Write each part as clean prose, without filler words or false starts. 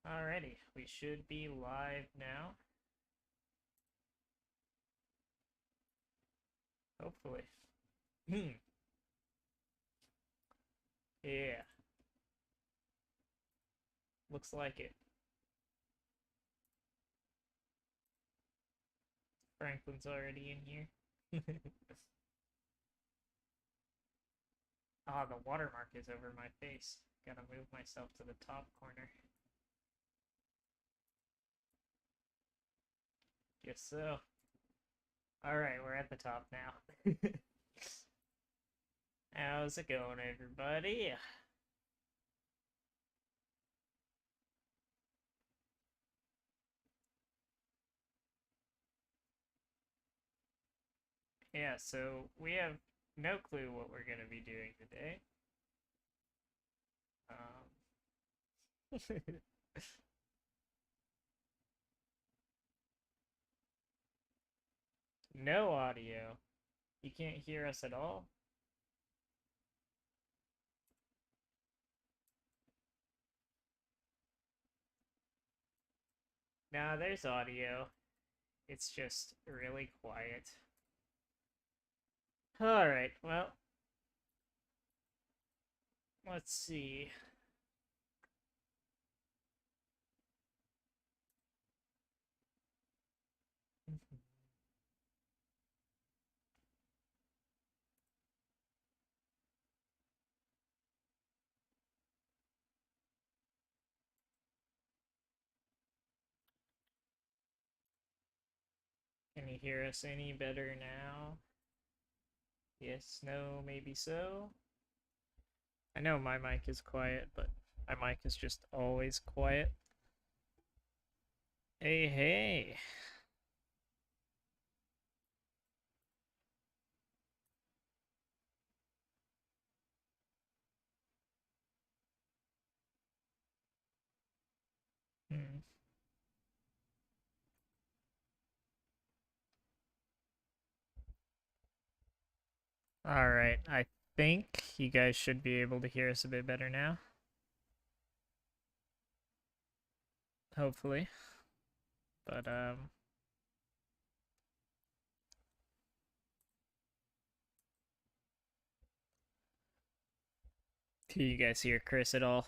Alrighty, we should be live now. Hopefully. Yeah, looks like it. Franklin's already in here. Ah, the watermark is over my face. Gotta move myself to the top corner. Guess so. Alright, we're at the top now. How's it going, everybody? Yeah, so we have no clue what we're gonna be doing today. No audio. You can't hear us at all? Nah, there's audio. It's just really quiet. Alright, well, let's see. Can you hear us any better now? Yes, no, maybe so. I know my mic is quiet, but my mic is just always quiet. Hey, hey. Hmm. Alright, I think you guys should be able to hear us a bit better now. Hopefully. But, do you guys hear Chris at all?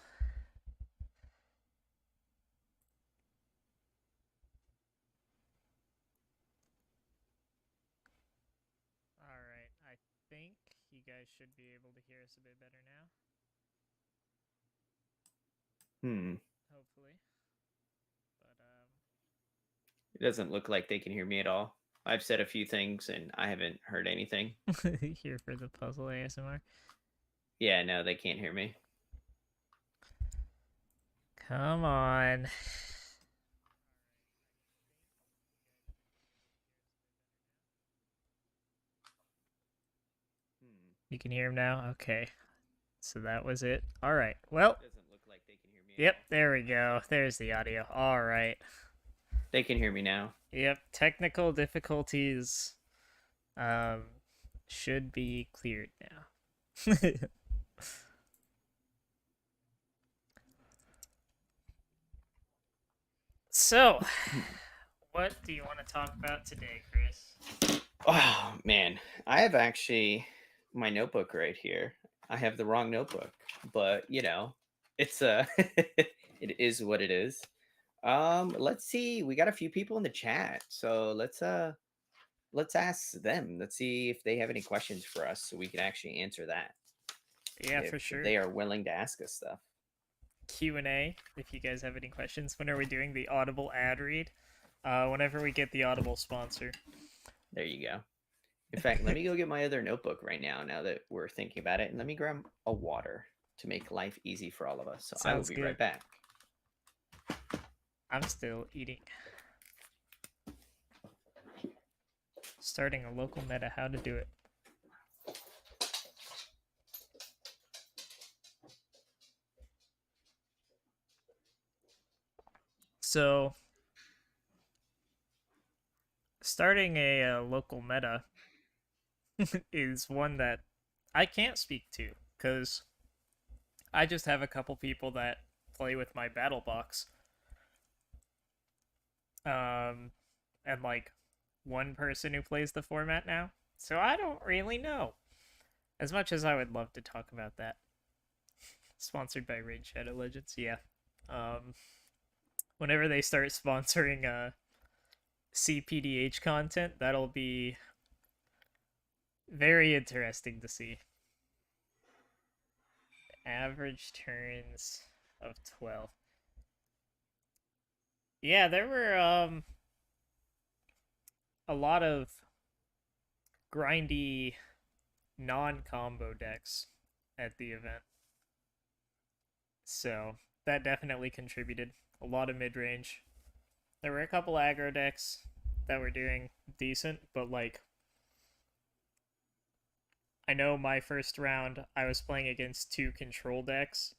Alright, I think you guys should be able to hear us a bit better now. Hopefully. But, It doesn't look like they can hear me at all. I've said a few things and I haven't heard anything. here for the puzzle ASMR. Yeah, no, they can't hear me. Come on. You can hear him now? Okay. So that was it. Alright. Well. Doesn't look like they can hear me at Yep, all. there we go. There's the audio. Alright. They can hear me now. Yep, technical difficulties um should be cleared now. So, what do you want to talk about today, Chris? Oh, man. I have actually my notebook right here. I have the wrong notebook, but it's it is what it is. Let's see. We got a few people in the chat. So let's ask them. Let's see if they have any questions for us so we can actually answer that. Yeah, If for sure. they are willing to ask us stuff. Q&A if you guys have any questions. When are we doing the Audible ad read? Whenever we get the Audible sponsor. There you go. In fact, let me go get my other notebook right now that we're thinking about it. And let me grab a water to make life easy for all of us. So I will Sounds be good. right back. I'm still eating. Starting a local meta, how to do it. So, starting a local meta is one that I can't speak to because I just have a couple people that play with my battle box. and like one person who plays the format now. So I don't really know. As much as I would love to talk about that. Sponsored by Raid Shadow Legends, yeah. Um, Whenever they start sponsoring CPDH content, that'll be very interesting to see. Average turns of 12. Yeah, there were a lot of grindy non-combo decks at the event. So that definitely contributed. A lot of mid-range. There were a couple aggro decks that were doing decent, but like I know my first round I was playing against two control decks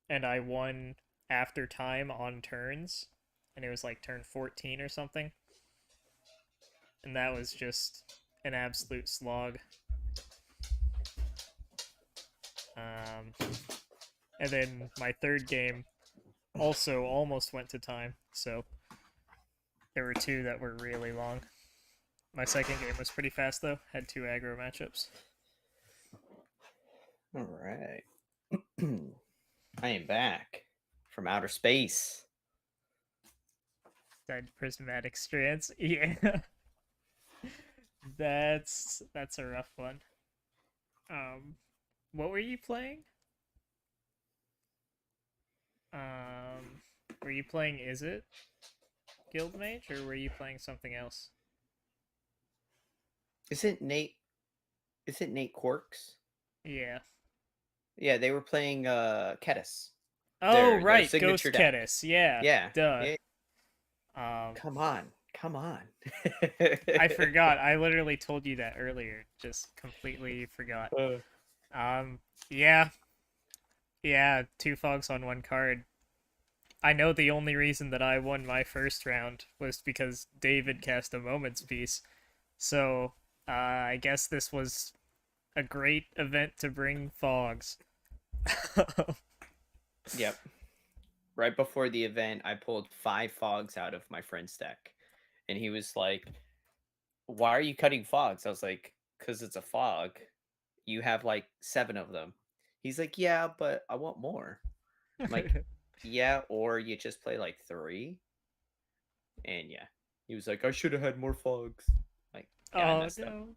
and I won after time on turns and it was like turn 14 or something. And that was just an absolute slog. Um, and then my third game also almost went to time, so there were two that were really long. My second game was pretty fast though, had two aggro matchups. All right. I am back from outer space. Died to prismatic strands. Yeah. That's a rough one. Um what were you playing? Um were you playing Is It Guild Mage or were you playing something else? Is it Nate? Is it Nate Quarks? Yeah. Yeah, they were playing Ketis. Oh Their right, signature Ghost deck. Kedis. Yeah. Yeah. Duh. Yeah. Um Come on. Come on. I forgot. I literally told you that earlier. Just completely forgot. Uh, Um yeah. Yeah, two fogs on one card. I know the only reason that I won my first round was because David cast a Moment's Piece. So, I guess this was a great event to bring fogs. yep. Right before the event, I pulled 5 fogs out of my friend's deck. And he was like, "Why are you cutting fogs?" I was like, "Because it's a fog. You have like 7 of them." He's like, "Yeah, but I want more." I'm like, "Yeah, or you just play like 3." And yeah, he was like, "I should have had more fogs." Like, yeah, I Oh messed up. no.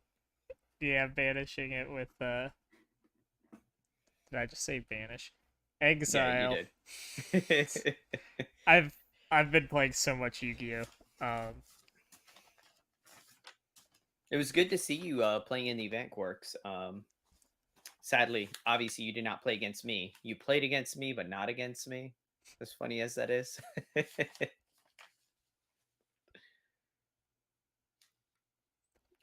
Yeah, banishing it with did I just say banish? Yeah, you Exile. did. I've I've been playing so much Yu-Gi-Oh. It was good to see you playing in the event quirks. Sadly, obviously, you did not play against me. You played against me, but not against me. As funny as that is.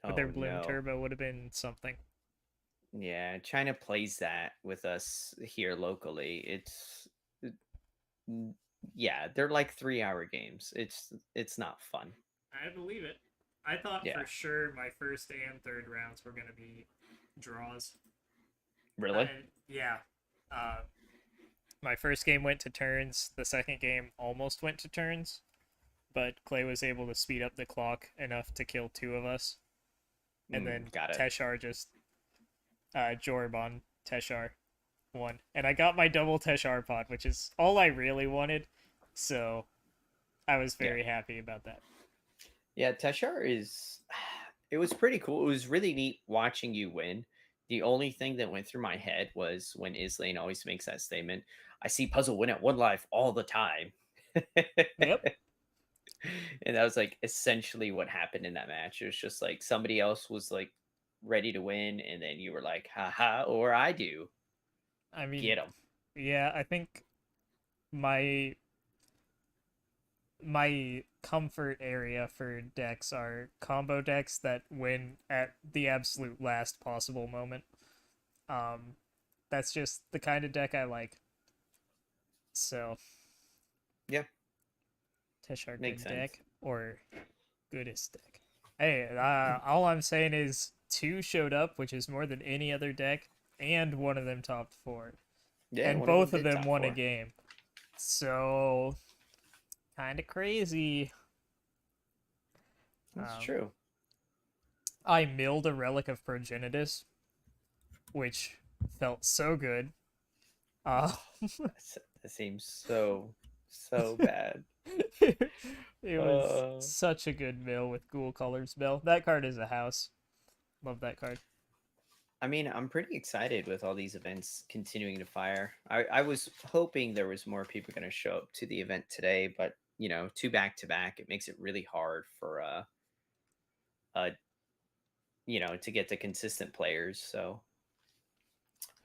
With their Oh Bloom no. Turbo would have been something. Yeah, China plays that with us here locally. N- yeah, they're like 3-hour games. It's not fun. I believe it. I thought Yeah. for sure my first and third rounds were gonna be draws. Really? Yeah. Uh, my first game went to turns. The second game almost went to turns, but Clay was able to speed up the clock enough to kill two of us, and then Got it. Teshar just Jorb on Teshar won, and I got my double Teshar pod, which is all I really wanted. So I was Yeah. very happy about that. Yeah, Teshar is it was pretty cool. It was really neat watching you win. The only thing that went through my head was when Islane always makes that statement, "I see Puzzle win at one life all the time." Yep. And that was like essentially what happened in that match. It was just like somebody else was like ready to win, and then you were like, haha, or I do. I mean, Get them. yeah, I think my my comfort area for decks are combo decks that win at the absolute last possible moment. Um, that's just the kind of deck I like. So, Yeah, Teshar makes good sense. deck or goodest deck. Hey, all I'm saying is two showed up, which is more than any other deck, and one of them topped four, Yeah, and one of them both of did them top won a 4. game. So, kind of crazy. That's Um, true. I milled a Relic of Progenitus, which felt so good. Uh, That seems so bad. it was Uh, such a good mill with Ghoul Colors Mill. That card is a house. Love that card. I mean, I'm pretty excited with all these events continuing to fire. I was hoping there was more people going to show up to the event today, but two back to back, it makes it really hard for uh to get the consistent players. So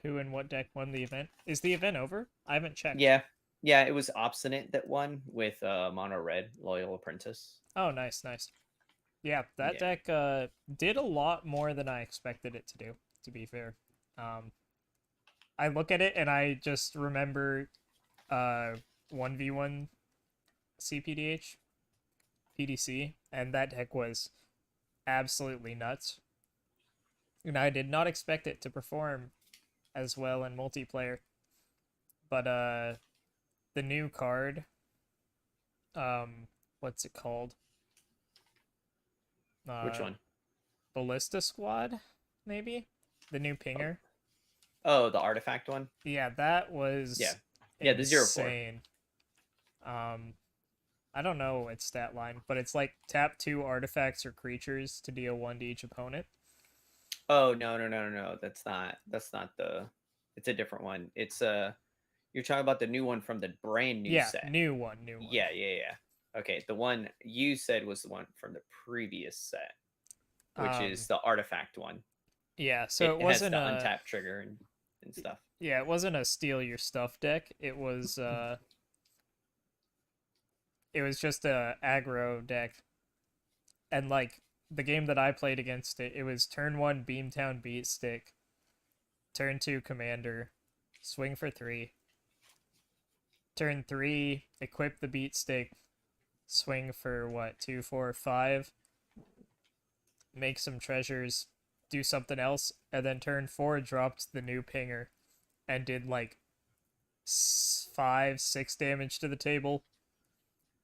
Who and what deck won the event? Is the event over? I haven't checked. yeah, yeah, it was Obstinate that won with Mono Red Loyal Apprentice. Oh, nice, nice. Yeah, that Yeah, deck did a lot more than I expected it to do, to be fair. Um, I look at it and I just remember 1v1 CPDH, PDC, and that deck was absolutely nuts. And I did not expect it to perform as well in multiplayer. But the new card, what's it called? which Uh one? Ballista Squad, maybe? The new Oh, pinger. oh, the artifact one. Yeah, that Yeah, was yeah, the 0/4. insane. Um, I don't know its stat line, but it's like tap two artifacts or creatures to deal one to each opponent. Oh no. That's not the. It's a different one. It's You're talking about the new one from the brand new Yeah, set. new one, new one. Yeah. Okay, the one you said was the one from the previous set, which is Um, the artifact one. yeah, so It it has wasn't the a untap trigger and stuff. yeah, it wasn't a steal your stuff deck. It was just a aggro deck. And like the game that I played against it, it was turn 1 Beamtown Beat Stick, turn 2 Commander, swing for 3. Turn 3 equip the Beat Stick, swing for what, 2, 4, 5, make some treasures, do something else, and then turn 4 dropped the new pinger and did like 5, 6 damage to the table.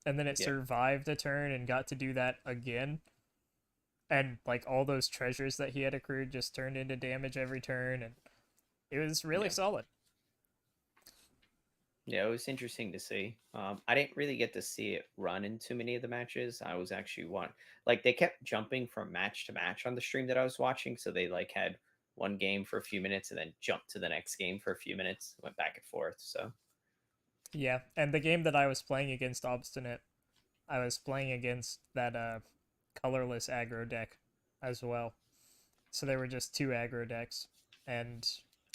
And then it Yeah, survived a turn and got to do that again. And like all those treasures that he had accrued just turned into damage every turn, and it was really yeah, solid. yeah. It was interesting to see. I didn't really get to see it run in too many of the matches. I was actually one like they kept jumping from match to match on the stream that I was watching, so they like had one game for a few minutes and then jumped to the next game for a few minutes, went back and forth. So Yeah, and the game that I was playing against Obstinate, I was playing against that colorless aggro deck as well. So there were just two aggro decks, and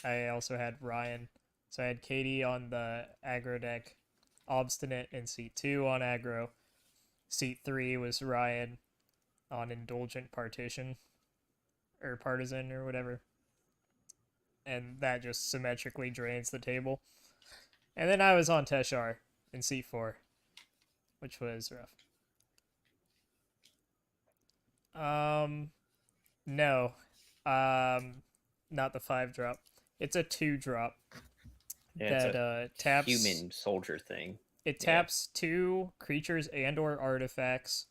I also had Ryan. So I had Katie on the aggro deck, Obstinate in seat 2 on aggro. Seat 3 was Ryan on Indulgent Partition or Partisan or whatever. And that just symmetrically drains the table. And then I was on Teshar in seat 4, which was rough. Um, no, um, not the 5 drop. It's a 2 drop yeah, it's that a taps. human soldier thing. It Yeah, taps 2 creatures and/or artifacts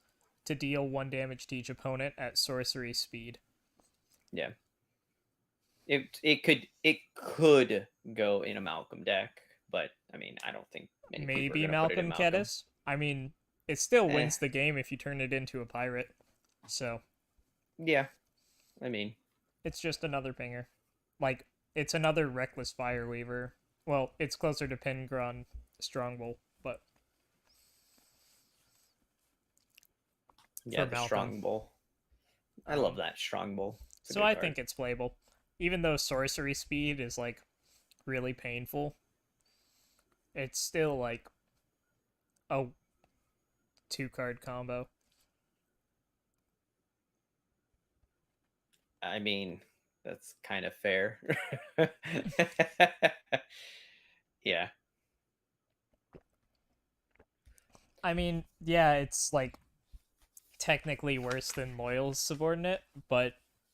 to deal 1 damage to each opponent at sorcery speed. yeah. It could go in a Malcolm deck, but I mean, I don't think many people are Maybe gonna put it in Malcolm Malcolm. Kedis. I mean, it still Eh, wins the game if you turn it into a pirate. So yeah. I mean, it's just another pinger. Like, it's another Reckless Fireweaver. Well, it's closer to Pengron Strongbow, but yeah, for the Malcolm. strong bull. I love Um, that strong bull. It's a so good I card. think it's playable. Even though sorcery speed is like really painful, it's still like a 2 card combo. I mean, that's kind of fair. Yeah, I mean, yeah, it's like technically worse than Loyal's subordinate, but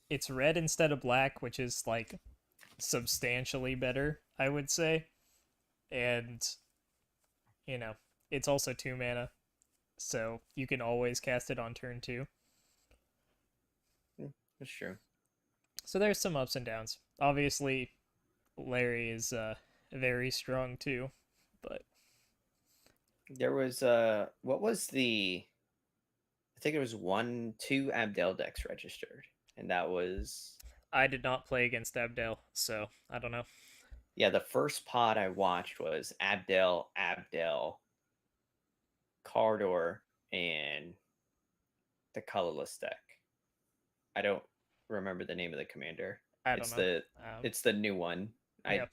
it's red instead of black, which is like substantially better, I would say. And, you know, it's also 2 mana, so you can always cast it on turn 2. That's true. So there's some ups and downs. Obviously, Larry is very strong too, but There was what was the I think it was two Abdel decks registered. And that was I did not play against Abdel, so I don't know. yeah, the first pod I watched was Abdel, Cardor, and the colorless deck. I don't remember the name of the commander. I don't It's know. the Um, it's the new one. yeah, I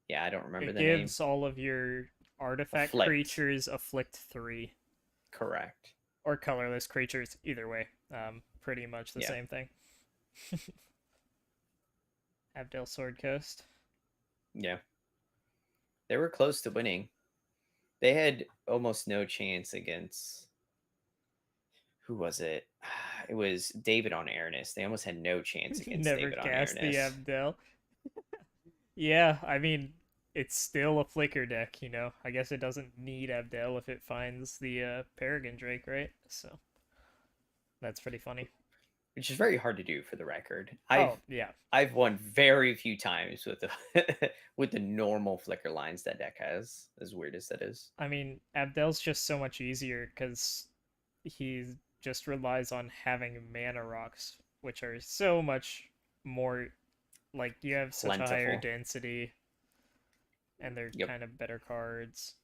Yeah, I don't remember it the name. gives all of your artifact Afflict. creatures afflict 3 Correct. or colorless creatures. Either way, pretty much the Yeah. same thing. Abdel Sword Coast. Yeah. They were close to winning. They had almost no chance against who was it? It was David on Airness. They almost had no chance against Never David on cast the Airness. Abdel. Yeah, I mean, it's still a flicker deck, you know. I guess it doesn't need Abdel if it finds the Paragon Drake, right? So that's pretty funny. Which is very hard to do for the record. Oh, yeah. I've won very few times with the with the normal flicker lines that deck has, as weird as that is. I mean, Abdel's just so much easier because he just relies on having mana rocks, which are so much more like you have such a higher Plentiful. density and they're Yep. kind of better cards.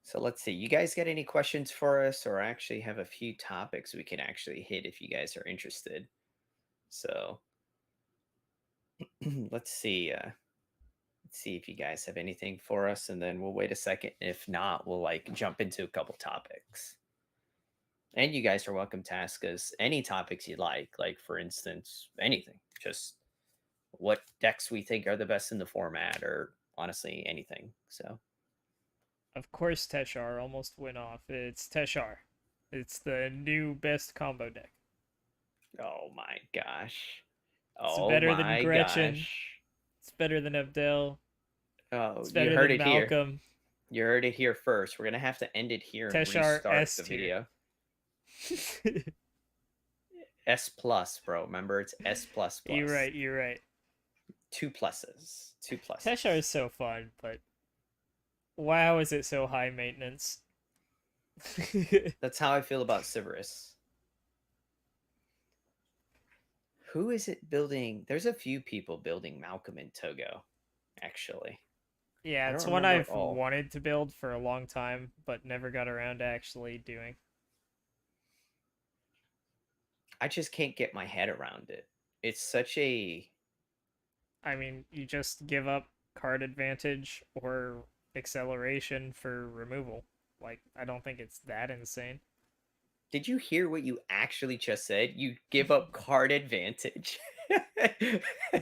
So let's see. You guys got any questions for us, or I actually have a few topics we can actually hit if you guys are interested. So let's see. Let's see if you guys have anything for us, and then we'll wait a second. If not, we'll like jump into a couple topics. And you guys are welcome to ask us any topics you'd like for instance, anything. Just what decks we think are the best in the format, or honestly anything. So, Of course, Teshar almost went off. It's Teshar. It's the new best combo deck. oh my gosh. It's Oh better than my Gretchen. gosh. It's better than Abdel. Oh, It's you better heard than it here. Malcolm. You heard it here first. We're going to have to end it here and Teshar restart S the tier. video. S plus, bro. Remember, it's S plus plus. You're right. You're right. Two pluses. Two pluses. Teshar is so fun, but wow, is it so high maintenance? That's how I feel about Siverus. Who is it building? There's a few people building Malcolm and Togo, actually. Yeah, I it's don't one remember I've all. wanted to build for a long time, but never got around to actually doing. I just can't get my head around it. It's such a. I mean, you just give up card advantage or acceleration for removal. Like, I don't think it's that insane. Did you hear what you actually just said? You give up card advantage.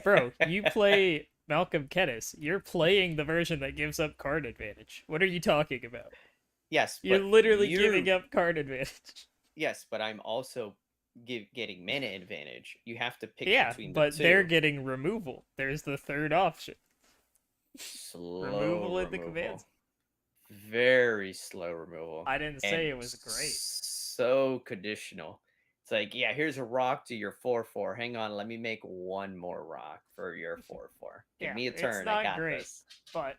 Bro, you play Malcolm Kedis. You're playing the version that gives up card advantage. What are you talking about? Yes, You're but literally giving up card advantage. I'm also getting mana advantage. You have to pick Yeah, between the but they're two. getting removal. There's the third option. Slow Removal in the removal. commands. Very slow removal. I didn't And say it was great. so conditional. It's like, yeah, here's a rock to your 4/4. Hang on, let me make one more rock for your 4/4. Give Yeah, me a it's turn. I not got great, this. but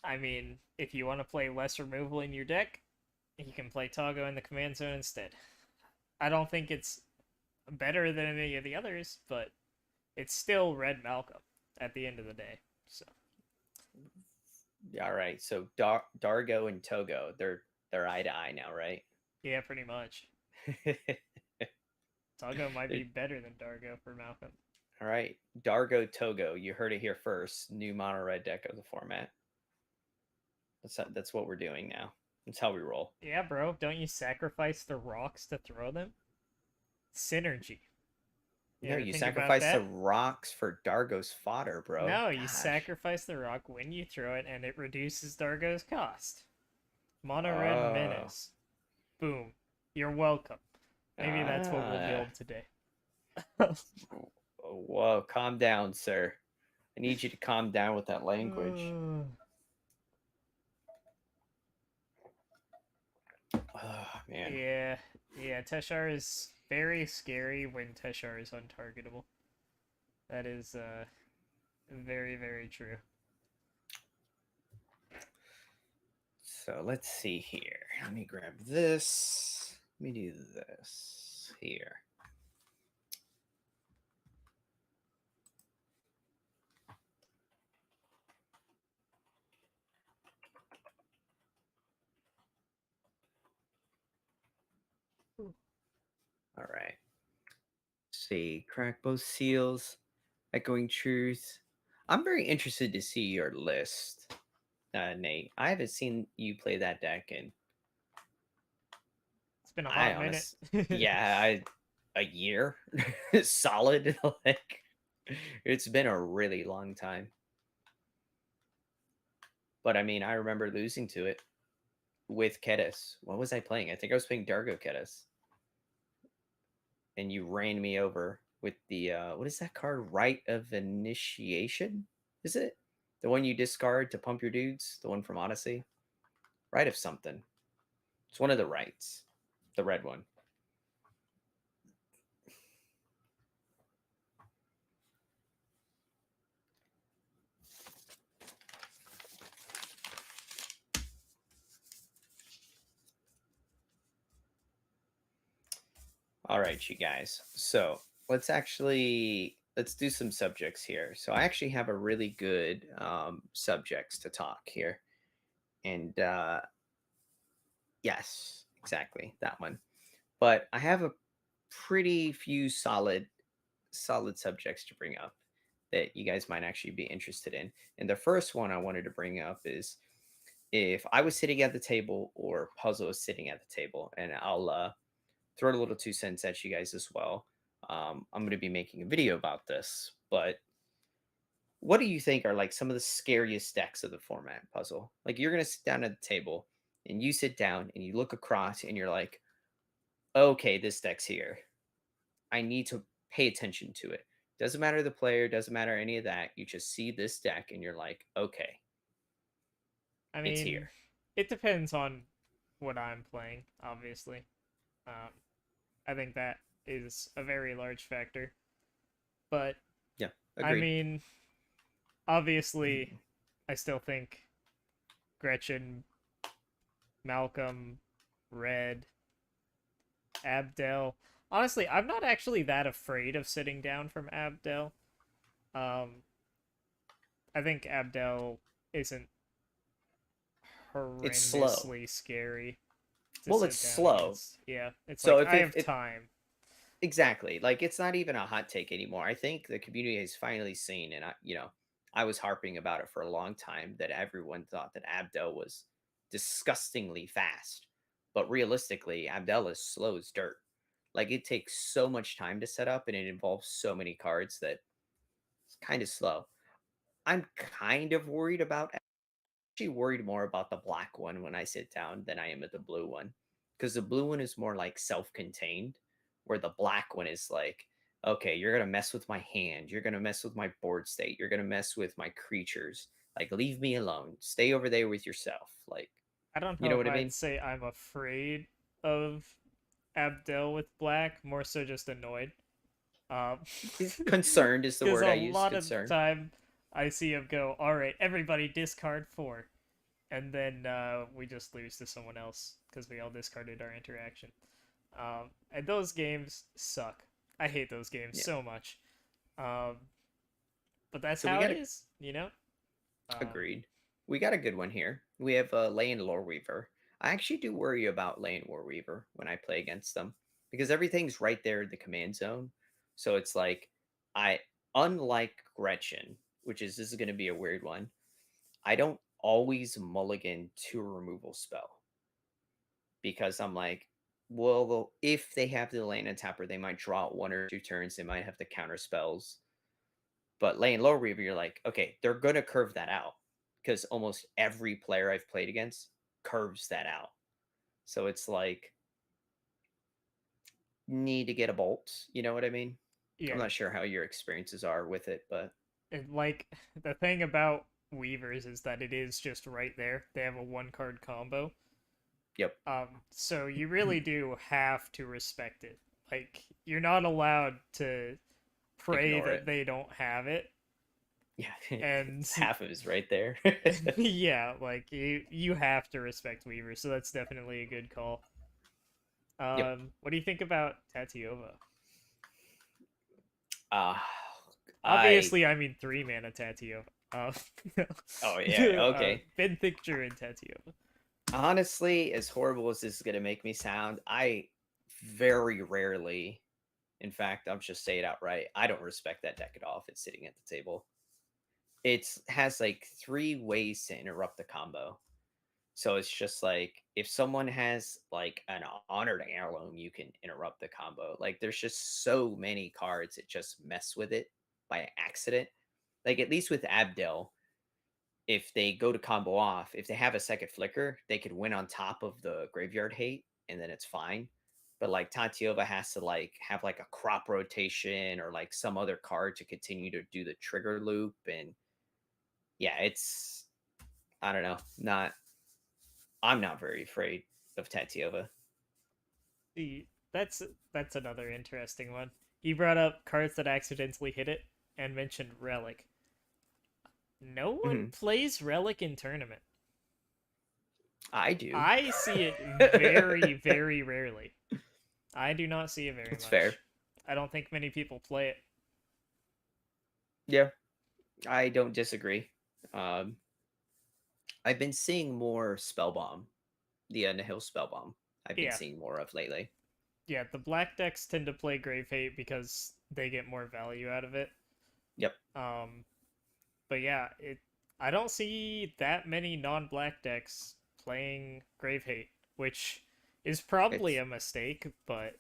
I mean, if you want to play less removal in your deck, you can play Togo in the command zone instead. I don't think it's better than any of the others, but it's still Red Malcolm at the end of the day. So All right. So Dargo and Togo, they're eye to eye now, right? yeah, pretty much. Togo might be better than Dargo for Malcolm. All right. Dargo Togo, you heard it here first. New mono red deck of the format. That's what we're doing now. That's how we roll. Yeah, bro. Don't you sacrifice the rocks to throw them? Synergy. You No, ever you think about sacrifice the that? rocks for Dargo's fodder, bro. No, you Gosh. sacrifice the rock when you throw it, and it reduces Dargo's cost. Mono red Oh. menace. Boom. You're welcome. Maybe that's what we'll Ah. build today. Whoa, calm down, sir. I need you to calm down with that language. Oh, man. Yeah, Yeah, Teshar is very scary when Teshar is untargetable. That is very, very true. So let's see here. Let me grab this. Let me do this here. All right. See, crack both seals, echoing truth. I'm very interested to see your list, Nate. I haven't seen you play that deck, and It's been a I hot minute. honest, yeah, a year solid. Like it's been a really long time. But I mean, I remember losing to it with Kedis. What was I playing? I think I was playing Dargo Kedis, and you ran me over with the what is that card? Rite of Initiation? Is it the one you discard to pump your dudes? The one from Odyssey? Rite of something. It's one of the rites. The red one. All right, you guys. So let's do some subjects here. So I actually have a really good subjects to talk here, and yes, exactly that one. But I have a pretty few solid subjects to bring up that you guys might actually be interested in. And the first one I wanted to bring up is if I was sitting at the table or Puzzle is sitting at the table, and I'll throw a little 2 cents at you guys as well. I'm going to be making a video about this, but what do you think are like some of the scariest decks of the format, Puzzle? Like you're going to sit down at the table and you sit down and you look across and you're like, okay, this deck's here. I need to pay attention to it. Doesn't matter the player, doesn't matter any of that. You just see this deck and you're like, okay, I it's mean, here. it depends on what I'm playing, obviously. Um, I think that is a very large factor. But Yeah, I agreed. mean, obviously, I still think Gretchen, Malcolm, Red, Abdel. Honestly, I'm not actually that afraid of sitting down from Abdel. Um, I think Abdel isn't It's slow. horrendously scary to Well, it's sit down slow. against. Yeah, it's So like if I it, have if time. exactly, like it's not even a hot take anymore. I think the community has finally seen, and I was harping about it for a long time that everyone thought that Abdel was disgustingly fast, but realistically, Abdel is slow as dirt. Like it takes so much time to set up, and it involves so many cards that it's kind of slow. I'm kind of worried about actually worried more about the black one when I sit down than I am at the blue one. Because the blue one is more like self-contained, where the black one is like, okay, you're gonna mess with my hand, you're gonna mess with my board state, you're gonna mess with my creatures. Like, leave me alone. Stay over there with yourself. Like, I don't you know know if what I I'd mean? say I'm afraid of Abdel with black, more so just annoyed. Um, Concerned is the because word a I use. lot of the Concerned. time I see him go, all right, everybody discard four. And then we just lose to someone else because we all discarded our interaction. And those games suck. I hate those games Yeah. so much. Um, but that's So we how it got a is, you know? Um, agreed. We got a good one here. We have Lane Loreweaver. I actually do worry about Lane Loreweaver when I play against them because everything's right there in the command zone. So it's like I unlike Gretchen, which is this is going to be a weird one. I don't always mulligan to a removal spell because I'm like, well, if they have the Lane and Tapper, they might draw it 1 or 2 turns. They might have to counter spells. But laying low reaver, you're like, okay, they're gonna curve that out because almost every player I've played against curves that out. So it's like need to get a bolt. You know what I mean? I'm yeah, not sure how your experiences are with it, but like the thing about Weavers is that it is just right there. They have a one card combo. Yep. So you really do have to respect it. Like, you're not allowed to pray Ignore that it. they don't have it. Yeah. And Half of it's right there. yeah, like you have to respect Weaver, so that's definitely a good call. Yep. What do you think about Tatiova? Uh, I. Obviously, I mean 3 mana Tatiova. Oh yeah. Okay. Ben Thickture and Tatiova. Honestly, as horrible as this is gonna make me sound, I very rarely, in fact, I'll just say it outright. I don't respect that deck at all if it's sitting at the table. It has like three ways to interrupt the combo. So it's just like if someone has like an honored heirloom, you can interrupt the combo. Like there's just so many cards that just mess with it by accident. Like at least with Abdel, if they go to combo off, if they have a second flicker, they could win on top of the graveyard hate, and then it's fine. But like Tatiova has to like have like a crop rotation or like some other card to continue to do the trigger loop, and yeah, it's I don't know, not I'm not very afraid of Tatiova. The that's another interesting one. You brought up cards that accidentally hit it and mentioned Relic. No one Mhm. plays Relic in tournament. I do. I see it very, very rarely. I do not see it very It's fair. much. I don't think many people play it. Yeah, I don't disagree. Um, I've been seeing more Spellbomb, the Nihil Spellbomb. I've been Yeah, seeing more of lately. yeah. The black decks tend to play Grave Hate because they get more value out of it. Yep, Um, but yeah, it. I don't see that many non-black decks playing Grave Hate, which is probably it's a mistake, but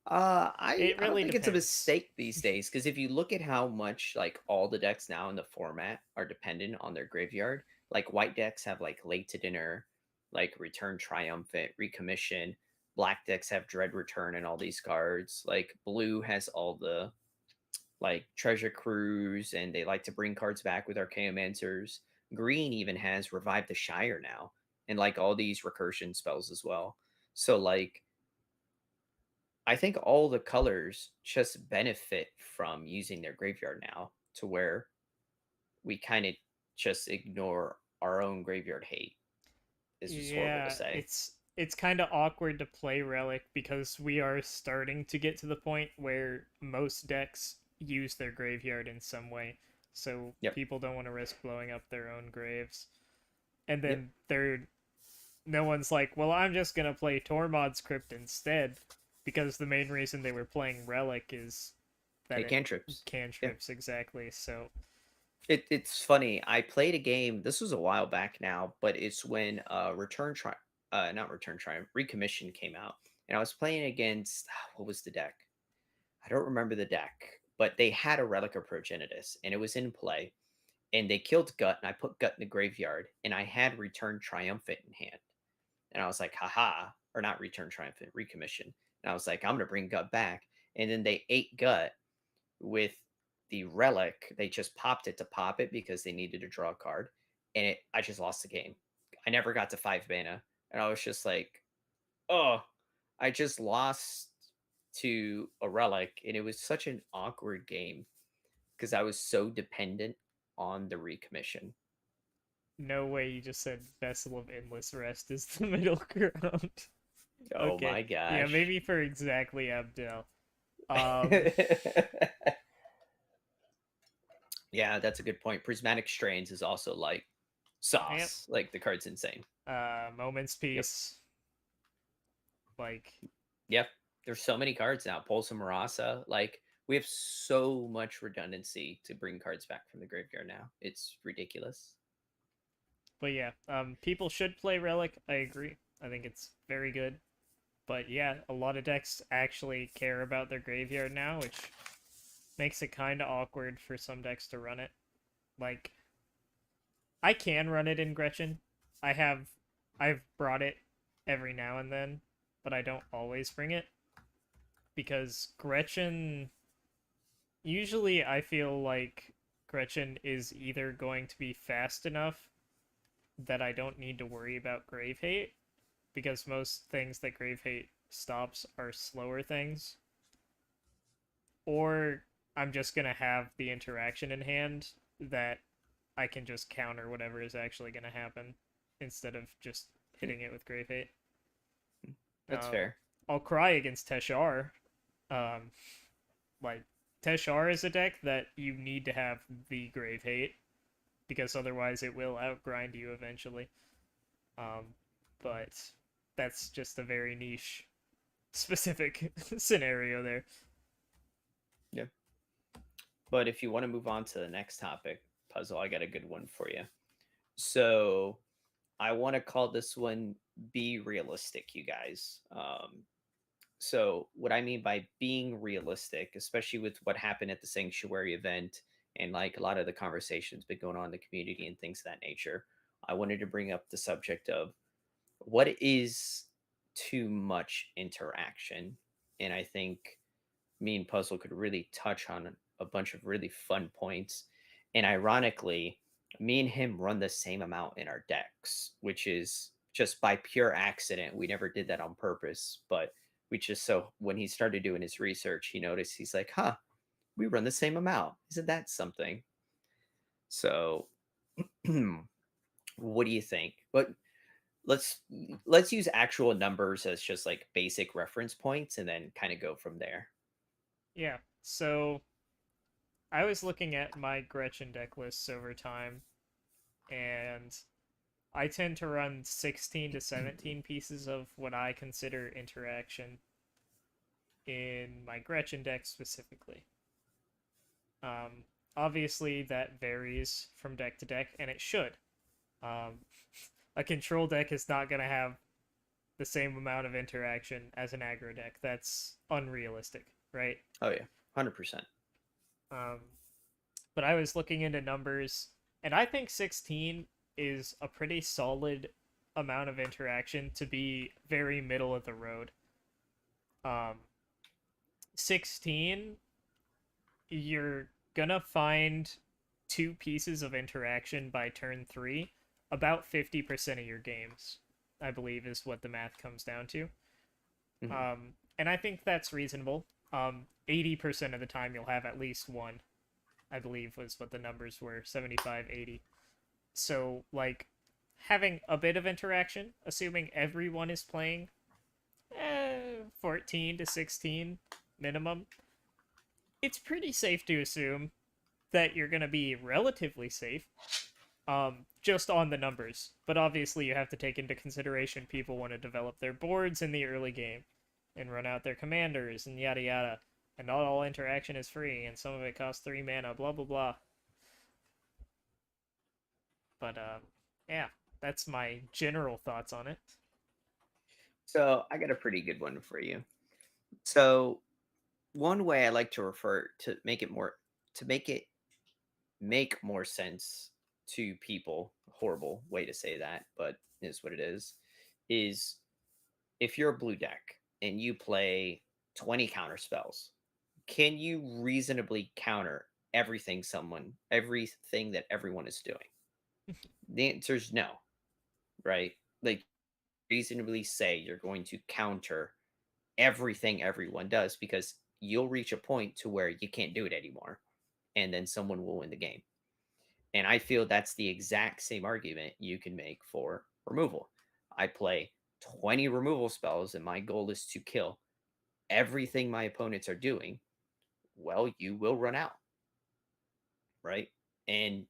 I it I don't really think it's a depends. mistake these days because if you look at how much like all the decks now in the format are dependent on their graveyard, like white decks have like late to dinner, like return triumphant, recommission. Black decks have dread return and all these cards. Like blue has all the like treasure cruise and they like to bring cards back with archaeomancers. Green even has revive the Shire now and like all these recursion spells as well. So like I think all the colors just benefit from using their graveyard now to where we kind of just ignore our own graveyard hate. Is just horrible to Yeah, say. it's kind of awkward to play Relic because we are starting to get to the point where most decks use their graveyard in some way. So Yep. people don't want to risk blowing up their own graves. And Yep. then no one's like, "Well, I'm just going to play Tormod's Crypt instead," because the main reason they were playing Relic is that Hate it cantrips. Yeah. cantrips exactly. So, It's funny. I played a game. This was a while back now, but it's when not Return Triumph, Recommission came out, and I was playing against what was the deck? I don't remember the deck, but they had a Relic of Progenitus, and it was in play, and they killed Gut, and I put Gut in the graveyard, and I had Return Triumphant in hand, and I was like, haha, or not Return Triumphant, Recommission, and I was like, I'm gonna bring Gut back, and then they ate Gut with the relic. They just popped it to pop it because they needed to draw a card, and I just lost the game. I never got to 5 mana, and I was just like, oh, I just lost to a relic, and it was such an awkward game because I was so dependent on the recommission. no way you just said Vessel of Endless Rest is the middle ground. Oh Okay. my Yeah, gosh. maybe for exactly Abdel. Um, Yeah, that's a good point. Prismatic Strains is also like yep. sauce. Like the card's insane. Moments Yep. piece. Like, Yep. There's so many cards now. Pulse and Marasa. Like we have so much redundancy to bring cards back from the graveyard now. It's ridiculous. but yeah, people should play Relic. I agree. I think it's very good. But yeah, a lot of decks actually care about their graveyard now, which makes it kind of awkward for some decks to run it. Like, I can run it in Gretchen. I have, I've brought it every now and then, but I don't always bring it because Gretchen. Usually, I feel like Gretchen is either going to be fast enough that I don't need to worry about Grave Hate, because most things that Grave Hate stops are slower things, or I'm just gonna have the interaction in hand that I can just counter whatever is actually gonna happen instead of just Hmm, hitting it with Grave Hate. that's Um, fair. I'll cry against Teshar. Um, like Teshar is a deck that you need to have the Grave Hate because otherwise it will outgrind you eventually. Um, but that's just a very niche, specific scenario there. Yeah. But if you want to move on to the next topic, puzzle, I got a good one for you. So I want to call this one "Be Realistic," you guys. So what I mean by being realistic, especially with what happened at the sanctuary event and like a lot of the conversations been going on in the community and things of that nature, I wanted to bring up the subject of what is too much interaction. And I think me and Puzzle could really touch on a bunch of really fun points. And ironically, me and him run the same amount in our decks, which is just by pure accident. We never did that on purpose, but we just so when he started doing his research, he noticed he's like, huh, we run the same amount. Isn't that something? So what do you think? But let's let's use actual numbers as just like basic reference points and then kind of go from there. Yeah. So I was looking at my Gretchen deck lists over time, and I tend to run 16 to 17 pieces of what I consider interaction in my Gretchen deck specifically. Um, Obviously, that varies from deck to deck, and it should. Um, a control deck is not going to have the same amount of interaction as an aggro deck. That's unrealistic, right? Oh yeah, 100%. Um, but I was looking into numbers, and I think 16 is a pretty solid amount of interaction to be very middle of the road. Um, 16, you're gonna find two pieces of interaction by turn three about 50% of your games, I believe, is what the math comes down to. Mhm. And I think that's reasonable. 80% of the time you'll have at least one, I believe was what the numbers were, 75, 80. So, like, having a bit of interaction, assuming everyone is playing 14 to 16 minimum, it's pretty safe to assume that you're going to be relatively safe just on the numbers. But obviously, you have to take into consideration people want to develop their boards in the early game and run out their commanders and yada yada. And not all interaction is free, and some of it costs 3 mana, blah blah blah. But yeah, that's my general thoughts on it. So I got a pretty good one for you. So one way I like to refer to make it make more sense to people, horrible way to say that, but is what it is if you're a blue deck and you play 20 counter spells, can you reasonably counter everything that everyone is doing? The answer is no, right? Like reasonably say you're going to counter everything everyone does because you'll reach a point to where you can't do it anymore and then someone will win the game. And I feel that's the exact same argument you can make for removal. I play 20 removal spells and my goal is to kill everything my opponents are doing. Well, you will run out, right? And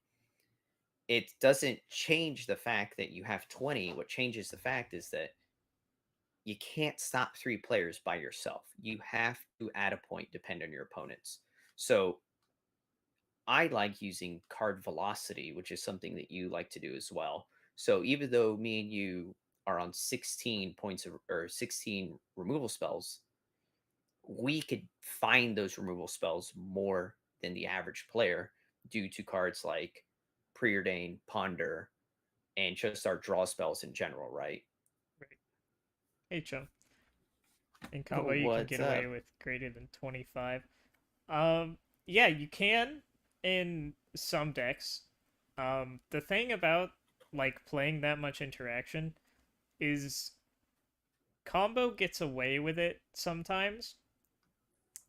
it doesn't change the fact that you have 20. What changes the fact is that you can't stop three players by yourself. You have to, at a point, depend on your opponents. So I like using card velocity, which is something that you like to do as well. So even though me and you are on 16 points of, or 16 removal spells, we could find those removal spells more than the average player due to cards like Preordain, Ponder, and just our draw spells in general, right? Right. Hey, Chum. In combo, you can What's get away up? with greater than 25. Yeah, you can in some decks. The thing about like playing that much interaction is combo gets away with it sometimes.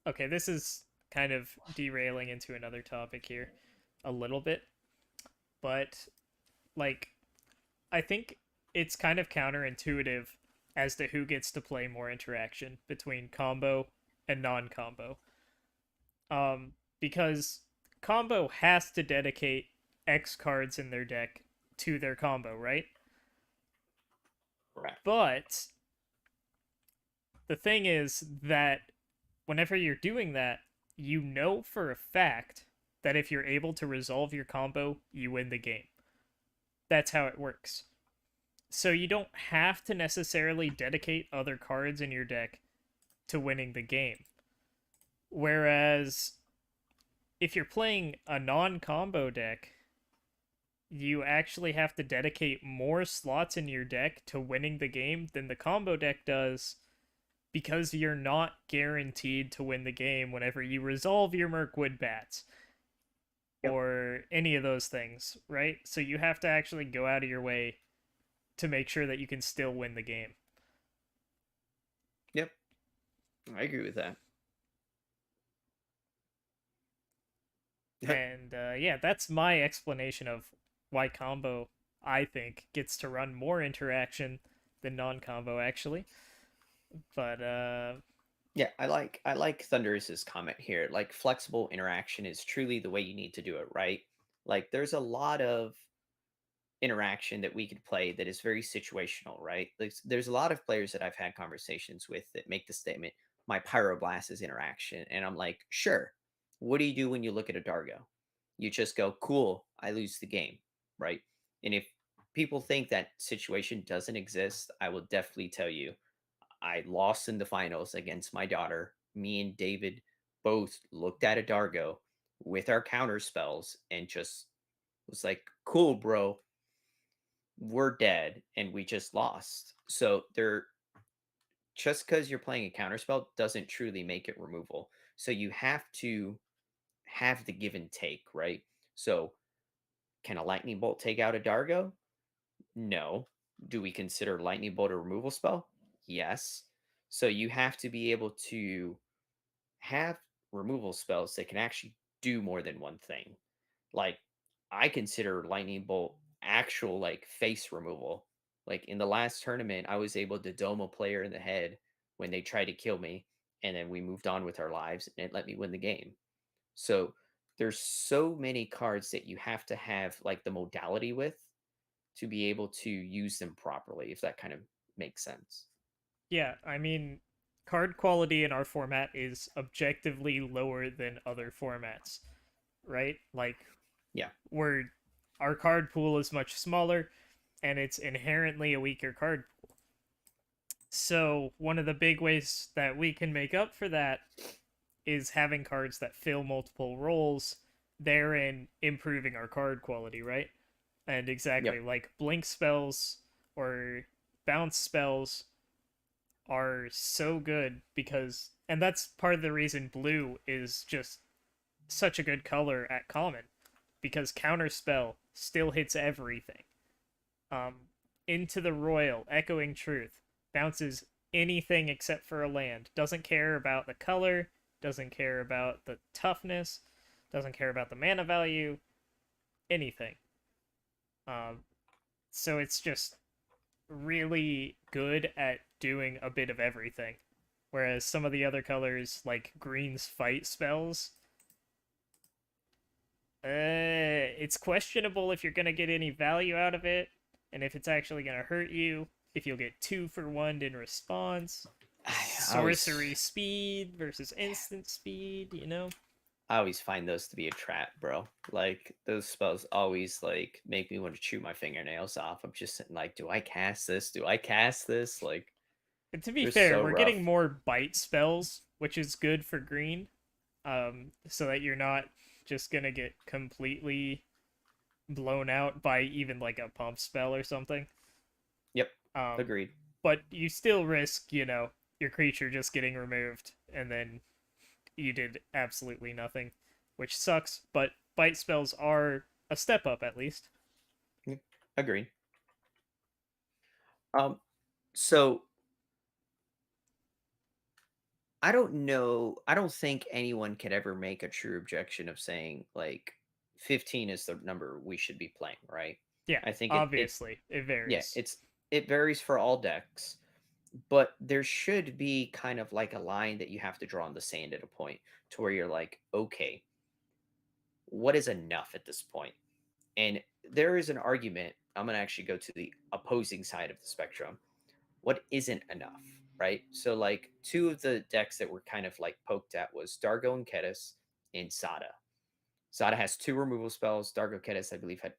Okay, this is kind of derailing into another topic here a little bit, but like I think it's kind of counterintuitive as to who gets to play more interaction between combo and non-combo. Because combo has to dedicate X cards in their deck to their combo, right? Correct. But the thing is that whenever you're doing that, you know for a fact that if you're able to resolve your combo, you win the game. That's how it works. So you don't have to necessarily dedicate other cards in your deck to winning the game. Whereas if you're playing a non combo deck, you actually have to dedicate more slots in your deck to winning the game than the combo deck does because you're not guaranteed to win the game whenever you resolve your Mirkwood Bats Yep. or any of those things, right? So you have to actually go out of your way to make sure that you can still win the game. Yep. I agree with that. And yeah, that's my explanation of why combo, I think, gets to run more interaction than non combo, actually. But Yeah, I like Thunderous's comment here. Like flexible interaction is truly the way you need to do it, right? Like there's a lot of interaction that we could play that is very situational, right? There's a lot of players that I've had conversations with that make the statement, my pyroblast is interaction. And I'm like, sure. What do you do when you look at a Dargo? You just go, cool, I lose the game, right? And if people think that situation doesn't exist, I will definitely tell you I lost in the finals against my daughter. Me and David both looked at a Dargo with our counter spells and just was like, cool, bro, we're dead and we just lost. So there, just because you're playing a counterspell doesn't truly make it removal. So you have to have the give and take, right? So can a lightning bolt take out a Dargo? No. Do we consider lightning bolt a removal spell? Yes. So you have to be able to have removal spells that can actually do more than one thing. Like I consider lightning bolt actual like face removal. Like in the last tournament, I was able to dome a player in the head when they tried to kill me, and then we moved on with our lives, and it let me win the game. So there's so many cards that you have to have like the modality with to be able to use them properly, if that kind of makes sense. yeah, I mean, card quality in our format is objectively lower than other formats, right? Like, Yeah. we're our card pool is much smaller and it's inherently a weaker card. So, one of the big ways that we can make up for that is having cards that fill multiple roles, therein improving our card quality, right? And exactly Yep. like blink spells or bounce spells are so good because, and that's part of the reason blue is just such a good color at common because counterspell still hits everything. Um, into the Royal, Echoing Truth bounces anything except for a land. Doesn't care about the color, doesn't care about the toughness, doesn't care about the mana value, anything. Um, so it's just really good at doing a bit of everything. Whereas some of the other colors, like green's fight spells, it's questionable if you're gonna get any value out of it, and if it's actually gonna hurt you. If you'll get 2 for 1 in response, I always sorcery speed versus instant speed, you know? I always find those to be a trap, bro. Like those spells always like make me want to chew my fingernails off. I'm just sitting like, do I cast this? Do I cast this? Like And to be they're fair, so we're getting rough. more bite spells, which is good for green, so that you're not just gonna get completely blown out by even like a pump spell or something. Yep. Um, Agreed. but you still risk, your creature just getting removed, and then you did absolutely nothing, which sucks. But bite spells are a step up at least. Agreed. Um so I don't know. I don't think anyone could ever make a true objection of saying like 15 is the number we should be playing, right? Yeah, I think it obviously it yeah, varies. it varies for all decks, but there should be kind of like a line that you have to draw in the sand at a point to where you're like, okay, what is enough at this point? And there is an argument. I'm going to actually go to the opposing side of the spectrum. What isn't enough, right? So, like, two of the decks that were kind of like poked at was Dargo and Kedis and Sada. Sada has two removal spells. Dargo Kedis, I believe, had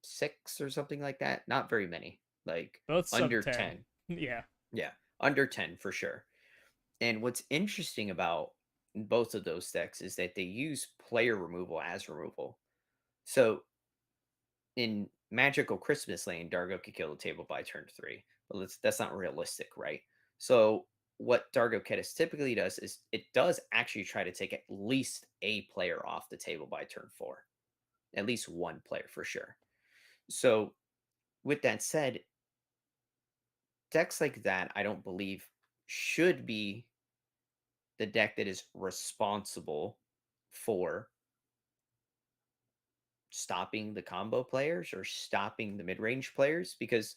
six or something like that. Not very many, like Both sub under 10. 10. Yeah. Yeah, under 10 for sure. And what's interesting about both of those decks is that they use player removal as removal. So in Magical Christmas Lane, Dargo could kill the table by turn three. But that's not realistic, right? So what Dargo Kedis typically does is it does actually try to take at least a player off the table by turn four. At least one player for sure. So with that said, decks like that, I don't believe should be the deck that is responsible for stopping the combo players or stopping the mid-range players because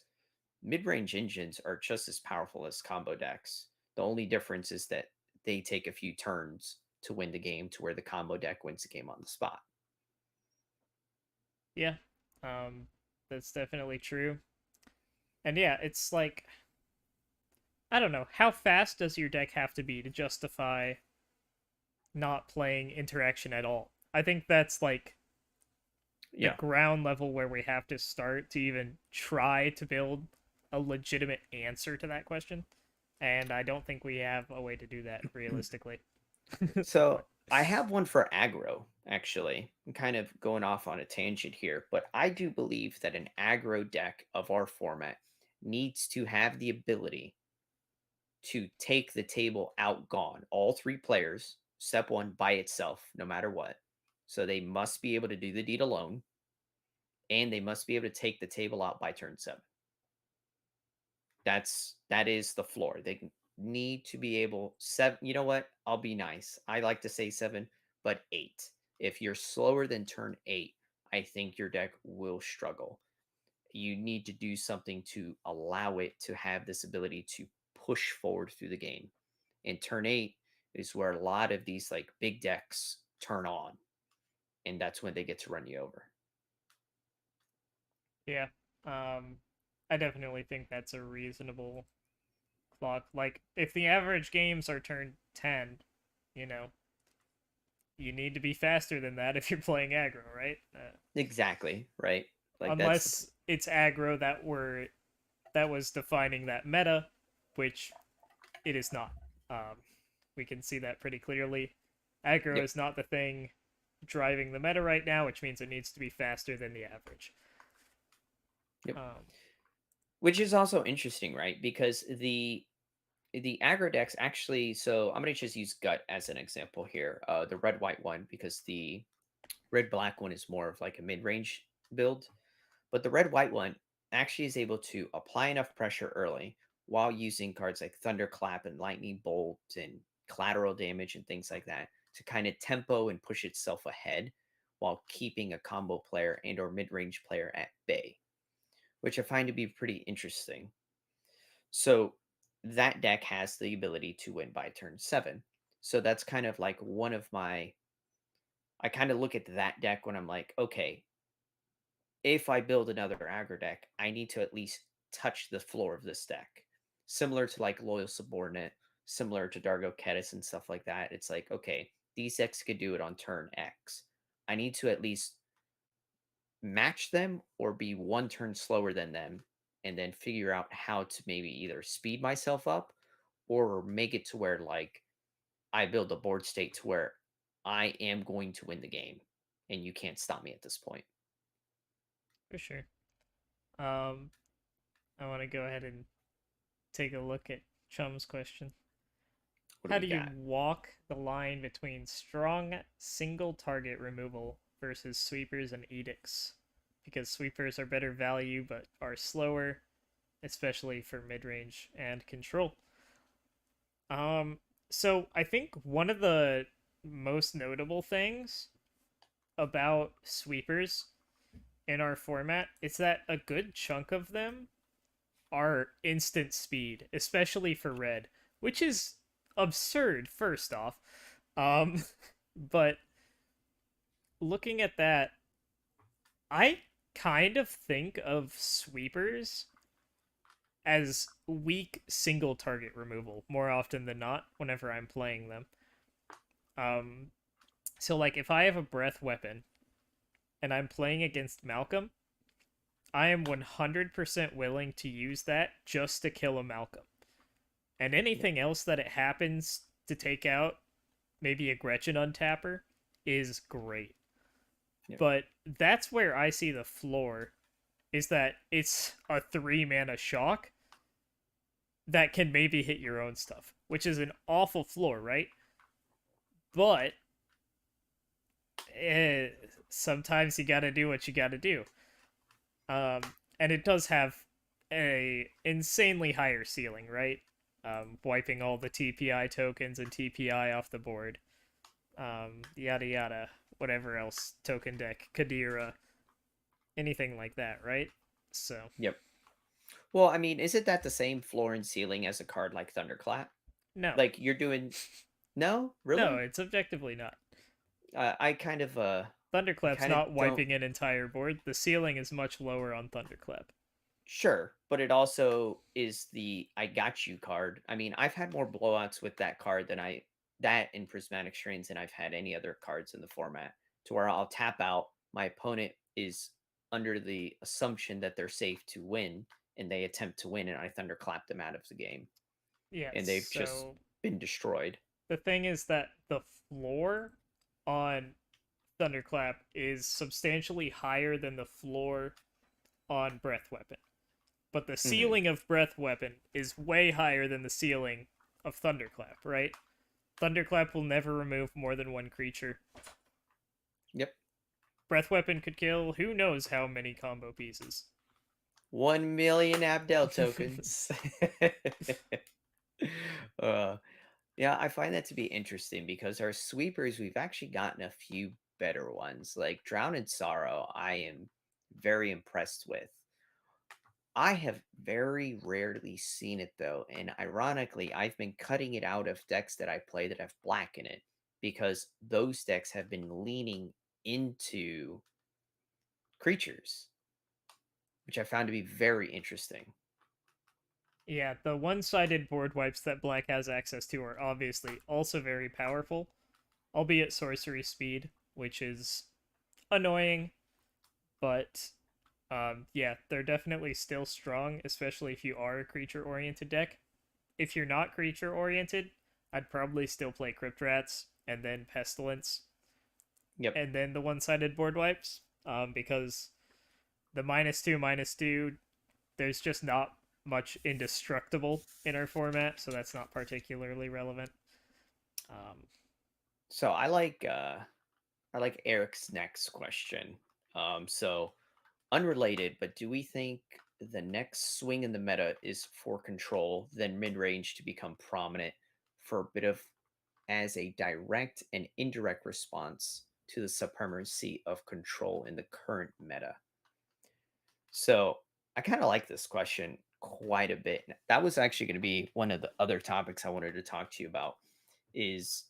mid-range engines are just as powerful as combo decks. The only difference is that they take a few turns to win the game to where the combo deck wins the game on the spot. Yeah. Um that's definitely true. And yeah, it's like I don't know, how fast does your deck have to be to justify not playing interaction at all? I think that's like the Yeah. ground level where we have to start to even try to build a legitimate answer to that question. And I don't think we have a way to do that realistically. So But I have one for aggro, actually. I'm kind of going off on a tangent here, but I do believe that an aggro deck of our format needs to have the ability to take the table outgone, all three players, step one by itself, no matter what. So they must be able to do the deed alone, and they must be able to take the table out by turn seven. That is the floor. They need to be able seven. You know what? I'll be nice. I like to say seven, but eight. If you're slower than turn eight, I think your deck will struggle. You need to do something to allow it to have this ability to push forward through the game. And turn eight is where a lot of these like big decks turn on, and that's when they get to run you over. yeah, I definitely think that's a reasonable clock. Like, if the average games are turned 10, you know, you need to be faster than that if you're playing aggro, right? Exactly, right? Like that's the Unless it's aggro that was defining that meta, which it is not. Um, we can see that pretty clearly. Aggro yep, is not the thing driving the meta right now, which means it needs to be faster than the average. yep. Um, Which is also interesting, right? Because the aggro decks actually, so I'm going to just use gut as an example here, the red white one, because the red black one is more of like a mid-range build, but the red white one actually is able to apply enough pressure early while using cards like thunderclap and lightning bolt and collateral damage and things like that to kind of tempo and push itself ahead while keeping a combo player and or mid-range player at bay, which I find to be pretty interesting. So that deck has the ability to win by turn seven. So that's kind of like one of my. I kind of look at that deck when I'm like, okay, if I build another aggro deck, I need to at least touch the floor of this deck. Similar to like Loyal Subordinate, similar to Dargo Kedis and stuff like that. It's like, okay, these decks could do it on turn X. I need to at least match them or be one turn slower than them and then figure out how to maybe either speed myself up or make it to where like I build a board state to where I am going to win the game and you can't stop me at this point. for sure. Um, I want to go ahead and take a look at Chum's question. What do How we do you got? walk the line between strong single target removal versus sweepers and edicts? Because sweepers are better value but are slower, especially for mid range and control. Um, So I think one of the most notable things about sweepers in our format is that a good chunk of them are instant speed, especially for red, which is absurd, first off. Um, but looking at that, I kind of think of sweepers as weak single target removal more often than not whenever I'm playing them. Um, so, like, if I have a breath weapon and I'm playing against Malcolm, I am 100% willing to use that just to kill a Malcolm. And Yep. anything else that it happens to take out, maybe a Gretchen untapper, is great. Yep. But that's where I see the floor is that it's a 3 mana shock that can maybe hit your own stuff, which is an awful floor, right? But eh, sometimes you gotta do what you gotta do. Um, and it does have a insanely higher ceiling, right? Wiping all the TPI tokens and TPI off the board. Yada yada. Whatever else. Token deck, Kadira, anything like that, right? So, Yep. Well, I mean, isn't that the same floor and ceiling as a card like Thunderclap? no. Like you're doing no, No, really? it's objectively not. I kind of I Thunderclap's kind of not don't. wiping an entire board. The ceiling is much lower on Thunderclap. Sure, but it also is the "I got you" card. I mean, I've had more blowouts with that card than I that in Prismatic Strains than I've had any other cards in the format. To where I'll tap out, my opponent is under the assumption that they're safe to win, and they attempt to win, and I thunderclap them out of the game, Yes, and they've just so been destroyed. the thing is that the floor on Thunderclap is substantially higher than the floor on Breath Weapon. But the Hmm. ceiling of Breath Weapon is way higher than the ceiling of Thunderclap, right? Thunderclap will never remove more than one creature. Yep. Breath Weapon could kill who knows how many combo pieces. 1 million Abdel tokens. uh, Yeah, I find that to be interesting because our sweepers, we've actually gotten a few better ones. Like Drown in Sorrow, I am very impressed with. I have very rarely seen it though, and ironically, I've been cutting it out of decks that I play that have black in it because those decks have been leaning into creatures, which I found to be very interesting. Yeah, the one sided board wipes that black has access to are obviously also very powerful, albeit sorcery speed, which is annoying, but yeah, they're definitely still strong, especially if you are a creature oriented deck. If you're not creature oriented, I'd probably still play Crypt Rats and then Pestilence Yep. and then the one sided board wipes, because the -2/-2, there's just not much indestructible in our format, so that's not particularly relevant. Um, So I like Eric's next question. So unrelated, but do we think the next swing in the meta is for control, then mid range to become prominent for a bit of as a direct and indirect response to the supremacy of control in the current meta? So I kind of like this question quite a bit. That was actually going to be one of the other topics I wanted to talk to you about is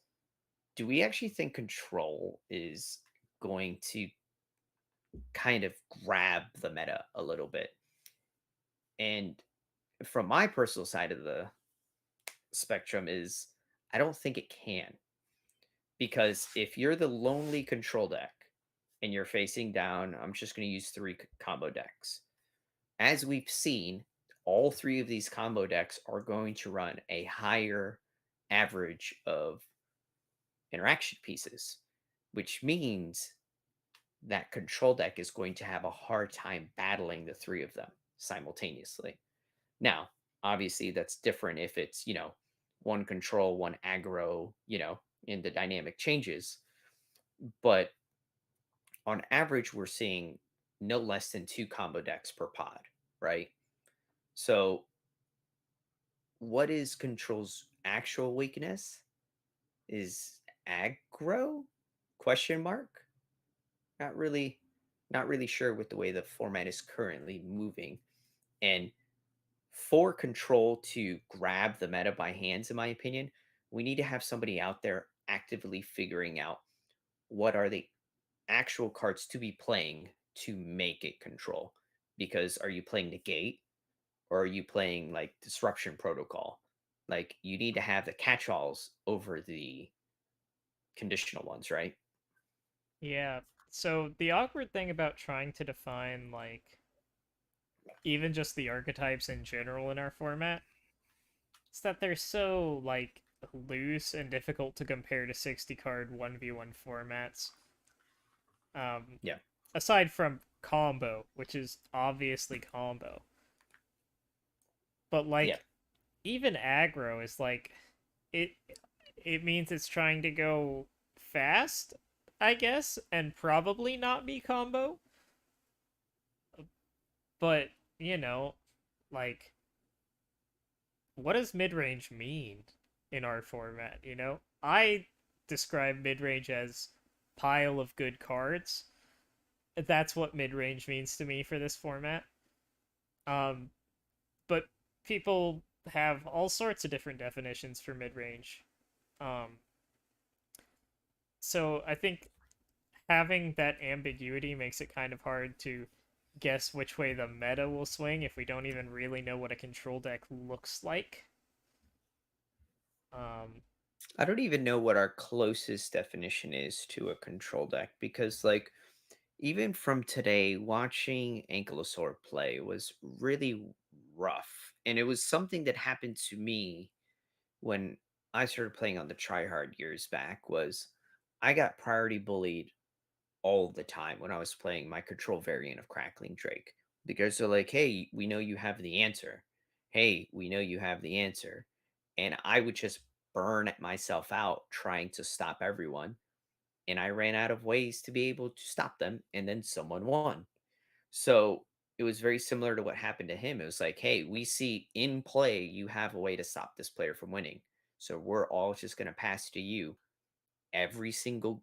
do we actually think control is going to kind of grab the meta a little bit? And from my personal side of the spectrum is I don't think it can because if you're the lonely control deck and you're facing down, I'm just going to use three combo decks. As we've seen, all three of these combo decks are going to run a higher average of interaction pieces, which means that control deck is going to have a hard time battling the three of them simultaneously. Now, obviously, that's different if it's, one control, one aggro, in the dynamic changes. But on average, we're seeing no less than two combo decks per pod, right? So, what is control's actual weakness? is aggro? Question mark. Not really, not really sure with the way the format is currently moving. And for control to grab the meta by hands, in my opinion, we need to have somebody out there actively figuring out what are the actual cards to be playing to make it control. Because are you playing Negate or are you playing like Disruption Protocol? Like you need to have the catch-alls over the conditional ones, right? Yeah. So the awkward thing about trying to define like even just the archetypes in general in our format is that they're so like loose and difficult to compare to 60 card 1v1 formats. Um Yeah. Aside from combo, which is obviously combo. But Yeah. like even aggro is like it it means it's trying to go fast, I guess, and probably not be combo. But, you know, like what does mid-range mean in our format, you know? I describe mid-range as pile of good cards. That's what mid-range means to me for this format. Um but people have all sorts of different definitions for mid-range. Um so I think having that ambiguity makes it kind of hard to guess which way the meta will swing if we don't even really know what a control deck looks like. Um, I don't even know what our closest definition is to a control deck because, like, even from today, watching Ankylosaur play was really rough. And it was something that happened to me when I started playing on the tryhard years back was I got priority bullied all the time when I was playing my control variant of Crackling Drake because they're like, "Hey, we know you have the answer. Hey, we know you have the answer." And I would just burn myself out trying to stop everyone, and I ran out of ways to be able to stop them, and then someone won. So, it was very similar to what happened to him. It was like, "Hey, we see in play you have a way to stop this player from winning. So we're all just going to pass to you. Every single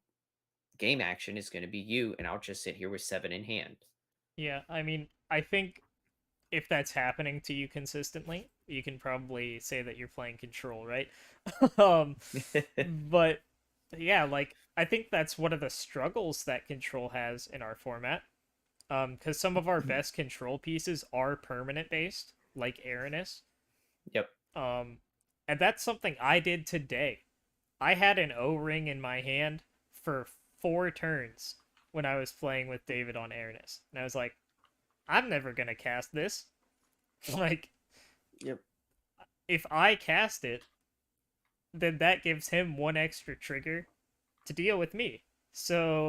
game action is going to be you, and I'll just sit here with 7 in hand." yeah, I mean, I think if that's happening to you consistently, you can probably say that you're playing control, right? um, but yeah, like I think that's one of the struggles that control has in our format. Because some of our best control pieces are permanent based, like Aranis. Yep. Um, and that's something I did today. I had an O ring in my hand for 4 turns when I was playing with David on Aranis, and I was like, I'm never gonna cast this. Like, Yep. if I cast it, then that gives him one extra trigger to deal with me.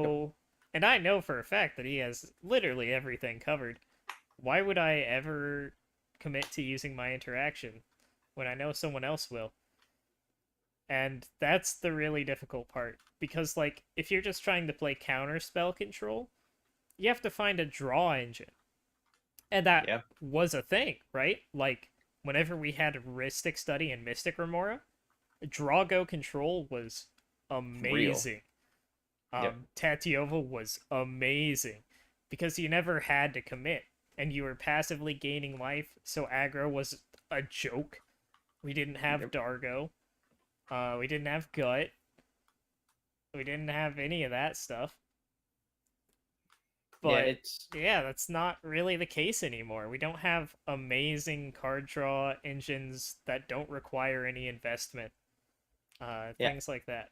Yep. So, and I know for a fact that he has literally everything covered. Why would I ever commit to using my interaction when I know someone else will? And that's the really difficult part. Because, like, if you're just trying to play counter spell control, you have to find a draw engine. And that Yeah. was a thing, right? Like, whenever we had Rhystic Study and Mystic Remora, draw go control was Real. amazing. Yep. Tatiova was amazing because you never had to commit and you were passively gaining life, so aggro was a joke. We didn't have Yep. Dargo. We didn't have Gut. We didn't have any of that stuff. Yeah, But it's yeah, that's not really the case anymore. We don't have amazing card draw engines that don't require any investment. yeah. Things like that.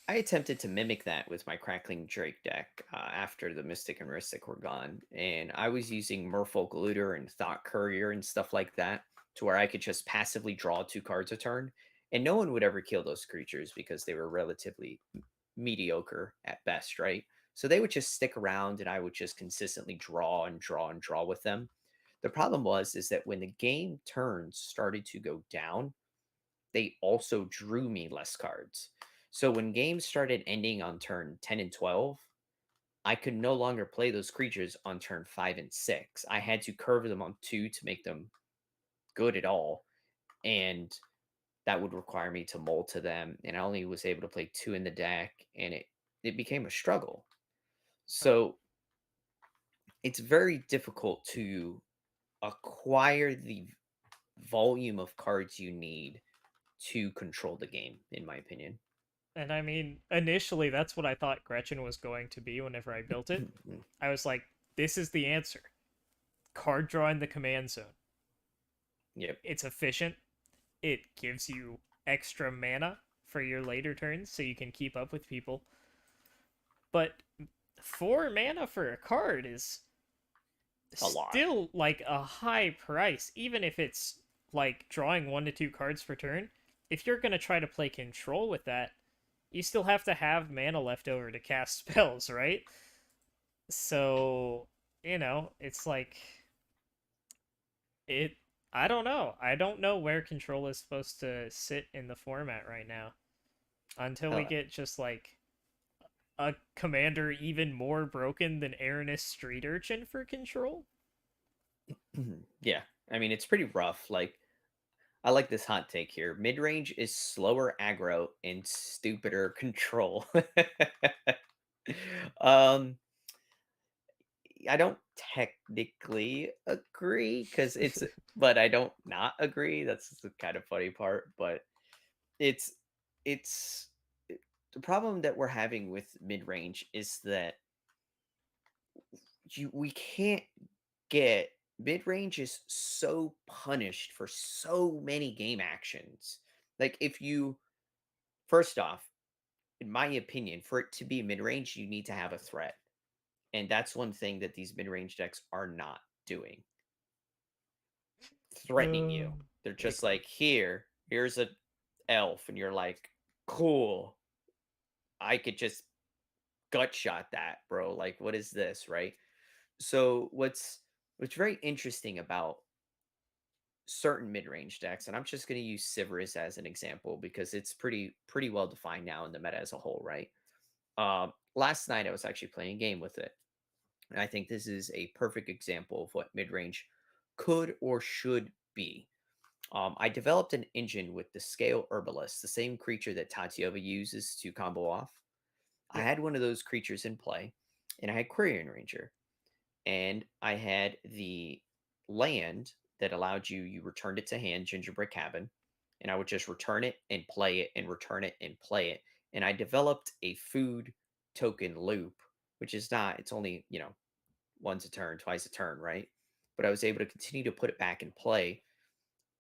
I attempted to mimic that with my Crackling Drake deck after the Mystic and Rhystic were gone, and I was using Merfolk Looter and Thought Courier and stuff like that to where I could just passively draw 2 cards a turn, and no one would ever kill those creatures because they were relatively mediocre at best, right? So they would just stick around, and I would just consistently draw and draw and draw with them. The problem was is that when the game turns started to go down, they also drew me less cards. So when games started ending on turn 10 and 12, I could no longer play those creatures on turn 5 and 6. I had to curve them on 2 to make them good at all. And that would require me to mold to them, and I only was able to play 2 in the deck, and it became a struggle. So, it's very difficult to acquire the volume of cards you need to control the game, in my opinion. And I mean, initially, that's what I thought Gretchen was going to be whenever I built it. I was like, this is the answer. Card draw in the command zone. Yep. It's efficient. It gives you extra mana for your later turns so you can keep up with people. But 4 mana for a card is A lot. still like a high price, even if it's like drawing 1 to 2 cards per turn. If you're going to try to play control with that, you still have to have mana left over to cast spells, right? So, it's like it I don't know. I don't know where control is supposed to sit in the format right now until we Uh, get just like a commander even more broken than Aranis Street Urchin for control. yeah. I mean, it's pretty rough. Like, I like this hot take here. Mid range is slower aggro and stupider control. um, I don't technically agree but I don't not agree. That's the kind of funny part. But it's, it's the problem that we're having with mid range is that we can't get mid range is so punished for so many game actions. Like if you first off, in my opinion, for it to be mid range, you need to have a threat. And that's one thing that these mid range decks are not doing. Threatening you. They're just Ignore. like, here's a elf, and you're like, cool. I could just gut shot that, bro. Like, what is this, right? So what's very interesting about certain mid-range decks, and I'm just going to use Sivirus as an example because it's pretty well defined now in the meta as a whole, right? Last night I was actually playing a game with it, and I think this is a perfect example of what mid-range could or should be. I developed an engine with the Scale Herbalist, the same creature that Tatiova uses to combo off. I Yep. had one of those creatures in play, and I had Quirion Ranger, and I had the land that allowed you returned it to hand, Gingerbread Cabin, and I would just return it and play it and return it and play it. And I developed a food token loop, which is not, it's only, once a turn, twice a turn, right? But I was able to continue to put it back in play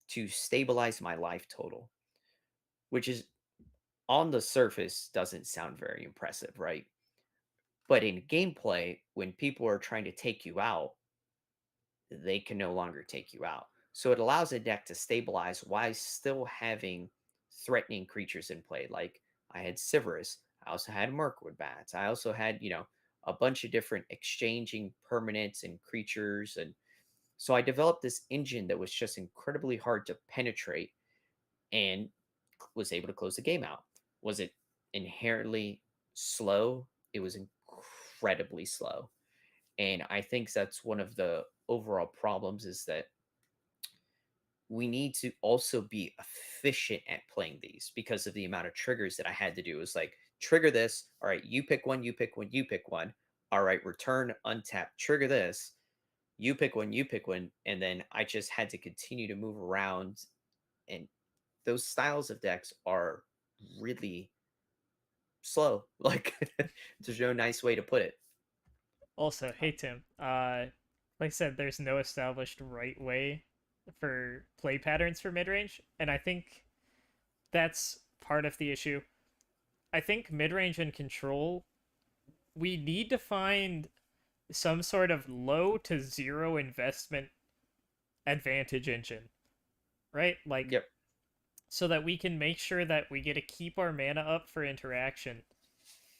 to stabilize my life total, which is on the surface doesn't sound very impressive, right? But in gameplay, when people are trying to take you out, they can no longer take you out. So it allows a deck to stabilize while still having threatening creatures in play. Like I had Sivirus, I also had Mirkwood Bats, I also had, a bunch of different exchanging permanents and creatures. And so I developed this engine that was just incredibly hard to penetrate and was able to close the game out. Was it inherently slow? It was incredibly slow. And I think that's one of the overall problems is that we need to also be efficient at playing these because of the amount of triggers that I had to do. It was like, trigger this. All right, you pick one, you pick one, you pick one. All right, return, untap, trigger this. You pick one, you pick one. And then I just had to continue to move around. And those styles of decks are really slow. Like, there's no nice way to put it. Also, hey Tim. Like I said, there's no established right way for play patterns for mid range, and I think that's part of the issue. I think mid range and control, we need to find some sort of low to zero investment advantage engine, right? Like, Yep. so that we can make sure that we get to keep our mana up for interaction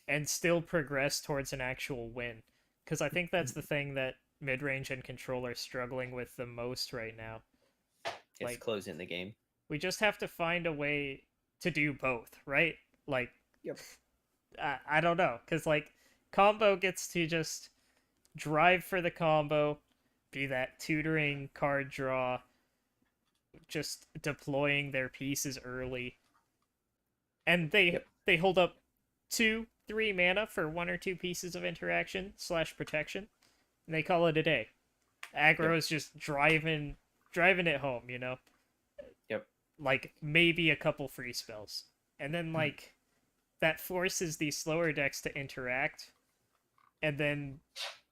and still progress towards an actual win. Because I think that's the thing that mid range and control are struggling with the most right now. It's Like, closing the game. we just have to find a way to do both, right? Like, Yep. I don't know. Because, like, combo gets to just drive for the combo, be that tutoring card draw, just deploying their pieces early, and they Yep. they hold up 2, 3 mana for 1 or 2 pieces of interaction slash protection, and they call it a day. Yep. Aggro is just driving it home, Yep. like maybe a couple free spells, and then like that forces these slower decks to interact, and then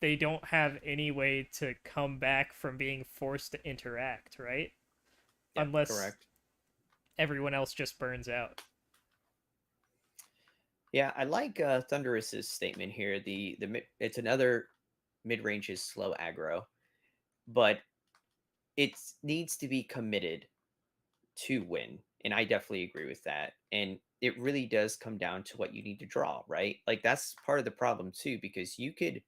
they don't have any way to come back from being forced to interact, right? Yep. Unless Correct. everyone else just burns out. Yeah, I like Thunderous's statement here. It's another mid range is slow aggro, but it needs to be committed to win, and I definitely agree with that. And it really does come down to what you need to draw, right? Like that's part of the problem too, because you could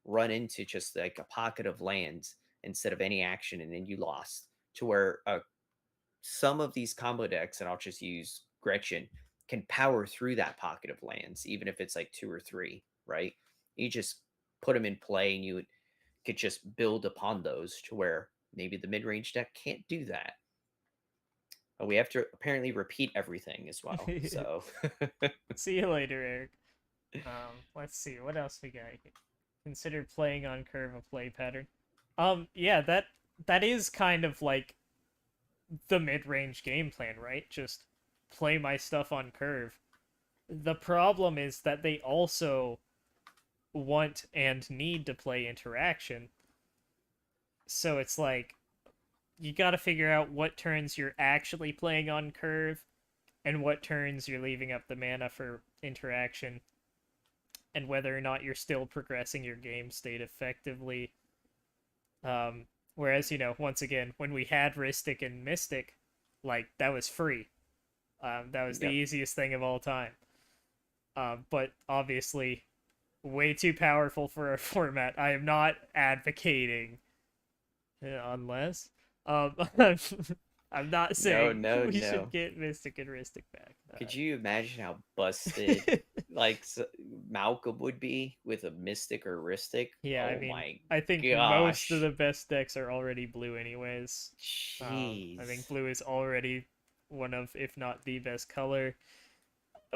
run into just like a pocket of lands instead of any action, and then you lost. To where some of these combo decks, and I'll just use Gretchen, can power through that pocket of lands, even if it's like two or three, right? You just put them in play and you could just build upon those to where maybe the mid range deck can't do that. But we have to apparently repeat everything as well. So, See you later, Eric. Let's see what else we got here. Consider playing on curve a play pattern. Yeah, that is kind of like the mid-range game plan, right? Just play my stuff on curve. The problem is that they also want and need to play interaction. So it's like you got to figure out what turns you're actually playing on curve and what turns you're leaving up the mana for interaction, and whether or not you're still progressing your game state effectively. Um, Whereas, once again, when we had Ristic and Mystic, like, that was free. That was the yep, easiest thing of all time. But obviously, way too powerful for our format. I am not advocating, unless. Um, I'm not no, saying no, we should no. get Mystic and Ristic back. Could you imagine how busted like Malcolm would be with a Mystic or Ristic? Yeah, I Oh mean, my I think most of gosh, the best decks are already blue, anyways. I think jeez. blue is already one of, if not the best color.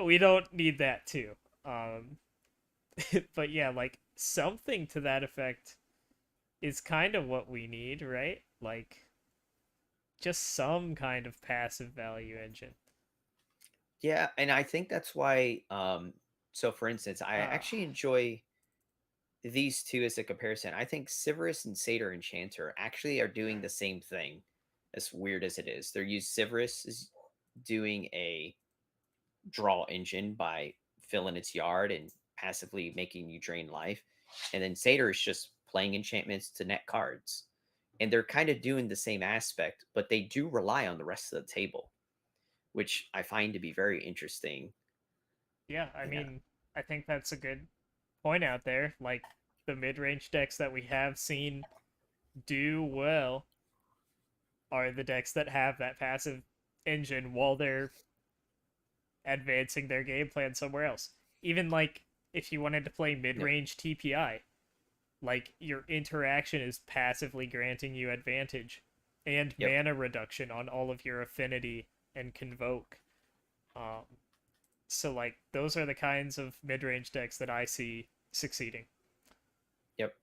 We don't need that too. Um, but yeah, like something to that effect is kind of what we need, right? Like just some kind of passive value engine. Yeah, and I think that's why. So for instance, I Ah, actually enjoy these two as a comparison. I think Sivirus and Satyr Enchanter actually are doing the same thing. As weird as it is, Sivirus is doing a draw engine by filling its yard and passively making you drain life, and then Satyr is just playing enchantments to net cards. And they're kind of doing the same aspect, but they do rely on the rest of the table, which I find to be very interesting. yeah, I Yeah. mean, I think that's a good point out there. Like the mid-range decks that we have seen do well are the decks that have that passive engine while they're advancing their game plan somewhere else. Even like if you wanted to play Yep. mid-range TPI, like your interaction is passively granting you advantage and Yep. mana reduction on all of your affinity and convoke. Um, so like those are the kinds of mid-range decks that I see succeeding. Yep.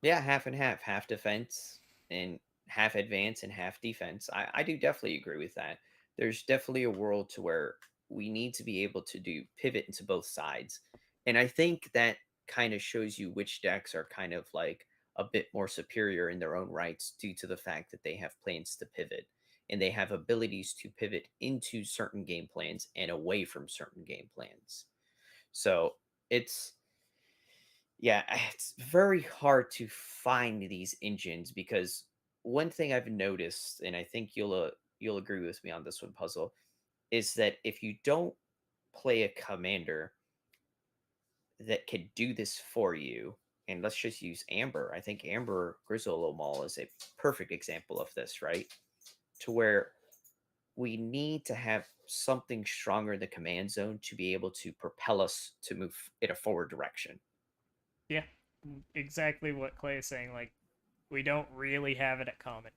Yeah, half and half, half defense and half advance and half defense. I do definitely agree with that. There's definitely a world to where we need to be able to do pivot into both sides. And I think that kind of shows you which decks are kind of like a bit more superior in their own rights due to the fact that they have plans to pivot and they have abilities to pivot into certain game plans and away from certain game plans. So it's yeah, it's very hard to find these engines because one thing I've noticed, and I think you'll agree with me on this one, Puzzle, is that if you don't play a commander that can do this for you, and let's just use Amber. I think Amber Grizzle Mall is a perfect example of this, right? To where we need to have something stronger in the command zone to be able to propel us to move in a forward direction. Yeah, exactly what Clay is saying. Like we don't really have it at common.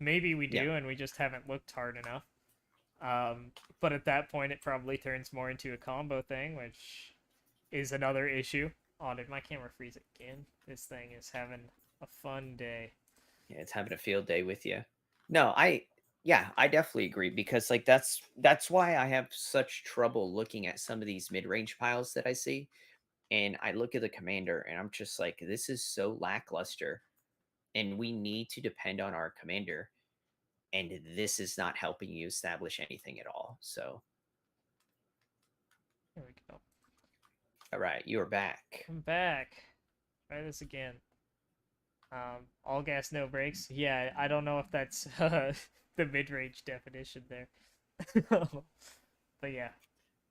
Maybe we Yeah, do, and we just haven't looked hard enough. But at that point, it probably turns more into a combo thing, which is another issue. Oh, did my camera freeze again? This thing is having a fun day. yeah, it's having a field day with you. No, yeah, I definitely agree because like that's why I have such trouble looking at some of these mid-range piles that I see. And I look at the commander and I'm just like, this is so lackluster. And we need to depend on our commander. And this is not helping you establish anything at all. So, Here we go. all right, you are back. I'm back. Try this again. All gas, no brakes. Yeah, I don't know if that's the mid-range definition there. But yeah,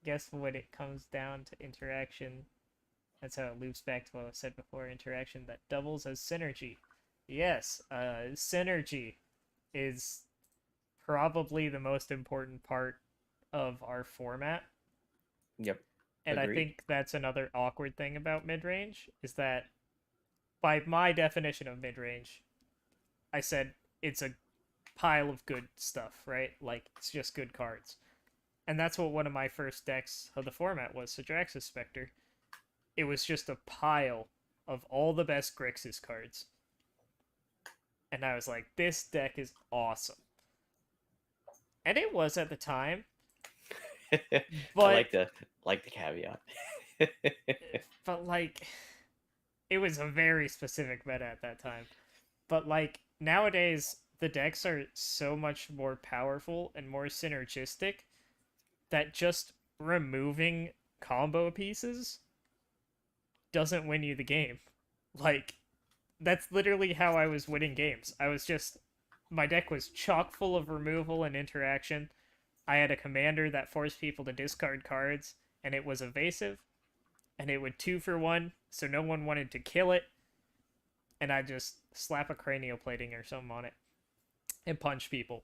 guess when it comes down to interaction, that's how it loops back to what I said before, interaction that doubles as synergy. Yes, synergy is probably the most important part of our format. Yep. And I Agreed. think that's another awkward thing about mid-range is that by my definition of mid-range, I said it's a pile of good stuff, right? Like it's just good cards. And that's what one of my first decks of the format was, Sadraxis Spectre. It was just a pile of all the best Grixis cards. And I was like, this deck is awesome. And it was at the time, I but like the caveat. like it was a very specific meta at that time. But like nowadays the decks are so much more powerful and more synergistic that just removing combo pieces doesn't win you the game. Like that's literally how I was winning games. I was just my deck was chock full of removal and interaction. I had a commander that forced people to discard cards, and it was evasive, and it would 2 for 1, so no one wanted to kill it, and I just slap a cranial plating or something on it and punch people.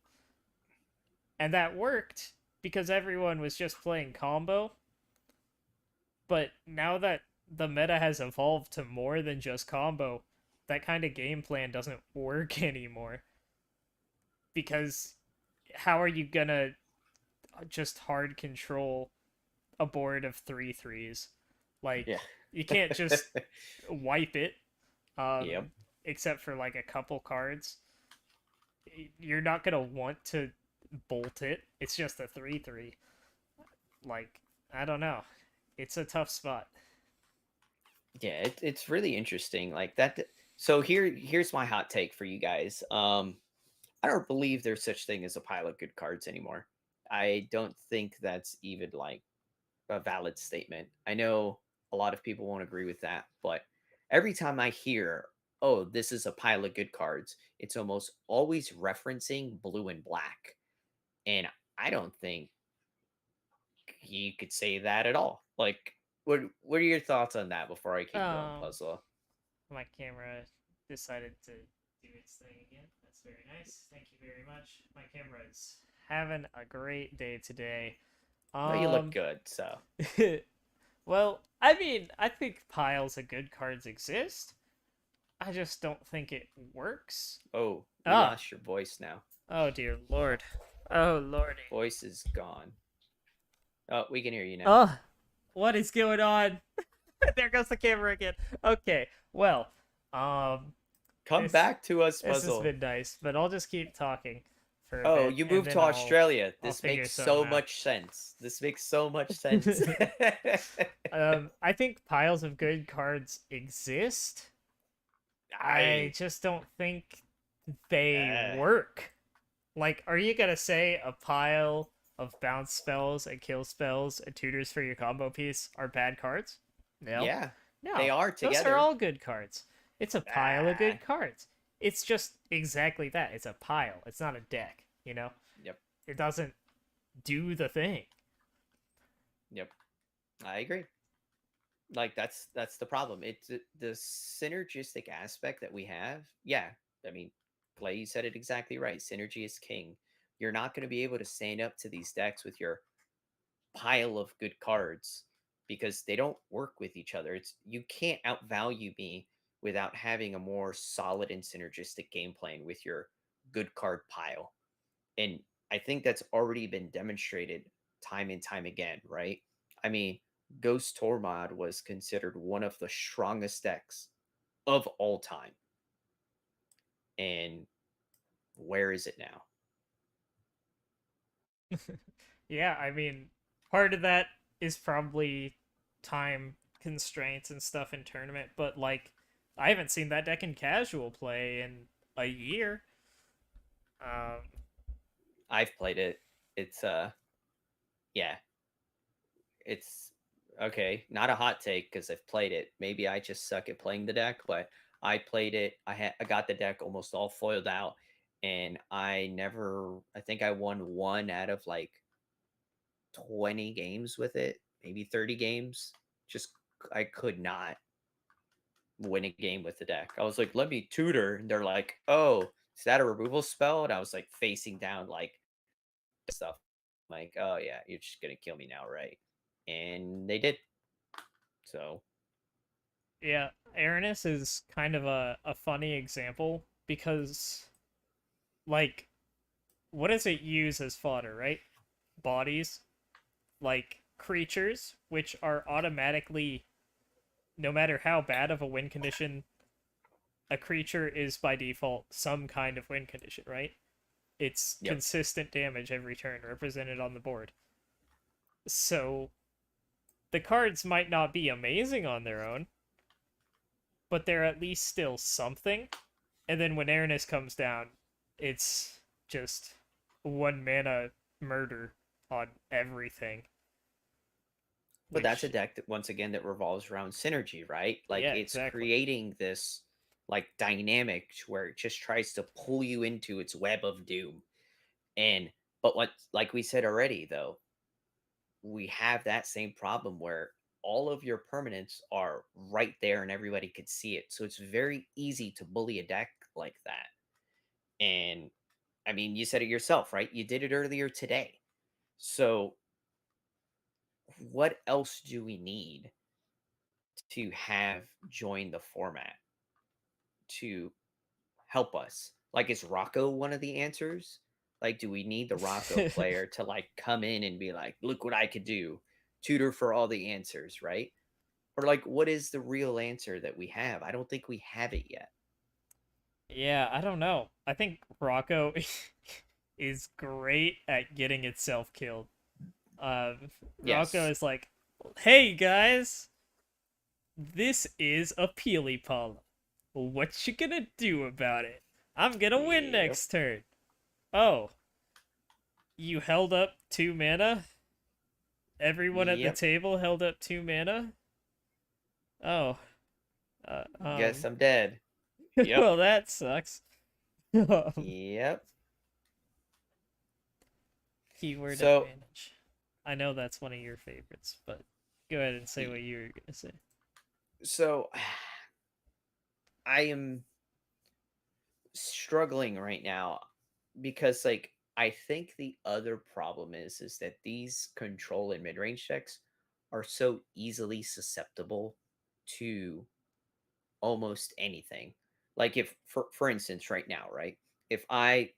And that worked because everyone was just playing combo. But now that the meta has evolved to more than just combo, that kind of game plan doesn't work anymore. Because how are you gonna just hard control a board of 3/3s? Like, Yeah. you can't just wipe it, Yep. except for like a couple cards. You're not gonna want to bolt it. It's just a 3/3. Like, I don't know. It's a tough spot. Yeah, it's really interesting. Like that. So here's my hot take for you guys. I don't believe there's such thing as a pile of good cards anymore. I don't think that's even like a valid statement. I know a lot of people won't agree with that, but every time I hear, "Oh, this is a pile of good cards," it's almost always referencing blue and black. And I don't think you could say that at all. Like, what are your thoughts on that before I keep going, Um, Puzzle? my camera decided to do its thing again. That's very nice. Thank you very much. My camera is having a great day today. No, you look Um, good, so. well, I mean, I think piles of good cards exist. I just don't think it works. Oh, we Ah, lost your voice now. oh dear lord. Oh lordy. Voice is gone. Oh, we can hear you now. Oh, what is going on? There goes the camera again. Okay, well, um, Come this back to us, this has Puzzle. been nice, but I'll just keep talking for a Oh, bit, you and moved to then Australia. I'll This figure makes something so out. much sense. This makes so much sense. I think piles of good cards exist. I I just don't think they uh, work. Like, are you gonna say a pile of bounce spells and kill spells and tutors for your combo piece are bad cards? No. yeah, they No. are Those are together. all good cards. It's a pile of Ah, good cards. It's just exactly that. It's a pile. It's not a deck, you know? yep, It doesn't do the thing. yep. I agree. Like that's the problem. It's the synergistic aspect that we have. Yeah, I mean, Clay, you said it exactly right. Synergy is king. You're not going to be able to stand up to these decks with your pile of good cards because they don't work with each other. It's you can't outvalue me without having a more solid and synergistic game plan with your good card pile. And I think that's already been demonstrated time and time again, right? I mean, Ghost Tormod was considered one of the strongest decks of all time. And where is it now? Yeah, I mean, part of that is probably time constraints and stuff in tournament, but like, I haven't seen that deck in casual play in a year. Um, I've played it. It's yeah, it's okay. Not a hot take because I've played it. Maybe I just suck at playing the deck, but I played it. I got the deck almost all foiled out, and I never. I think I won one out of like 20 games with it, maybe 30 games. Just I could not win a game with the deck. I was like, let me tutor. And they're like, oh, is that a removal spell? And I was like facing down like stuff. Like, oh yeah, you're just gonna kill me now, right? And they did. So yeah, Aranus is kind of a funny example because, like, what does it use as fodder, right? Bodies, like creatures, which are automatically, no matter how bad of a win condition a creature is by default some kind of win condition, right? It's yep. consistent damage every turn represented on the board. So the cards might not be amazing on their own, but they're at least still something. And then when Aranus comes down, it's just one mana murder on everything. But that's a Which, deck that once again that revolves around synergy, right? Like yeah, it's exactly. creating this like dynamic where it just tries to pull you into its web of doom. And but what like we said already though, we have that same problem where all of your permanents are right there and everybody could see it. So it's very easy to bully a deck like that. And I mean, you said it yourself, right? You did it earlier today. So what else do we need to have join the format to help us? Like, is Rocco one of the answers? Like, do we need the Rocco player to like come in and be like, look what I could do, tutor for all the answers, right? Or like, what is the real answer that we have? I don't think we have it yet. Yeah, I don't know. I think Rocco is great at getting itself killed. Rocco Yes. is like, hey guys, this is a Peely Pollen. What you gonna do about it? I'm gonna win Yep. next turn. Oh, you held up 2 mana? Everyone at the Yep. table held up 2 mana? Oh, uh, Guess um, I'm dead. Yep. well, that sucks. Yep. Keyword So, advantage. I know that's one of your favorites, but go ahead and say what you were gonna say. so I am struggling right now because like I think the other problem is that these control and mid-range decks are so easily susceptible to almost anything. Like if for instance right now, right? If I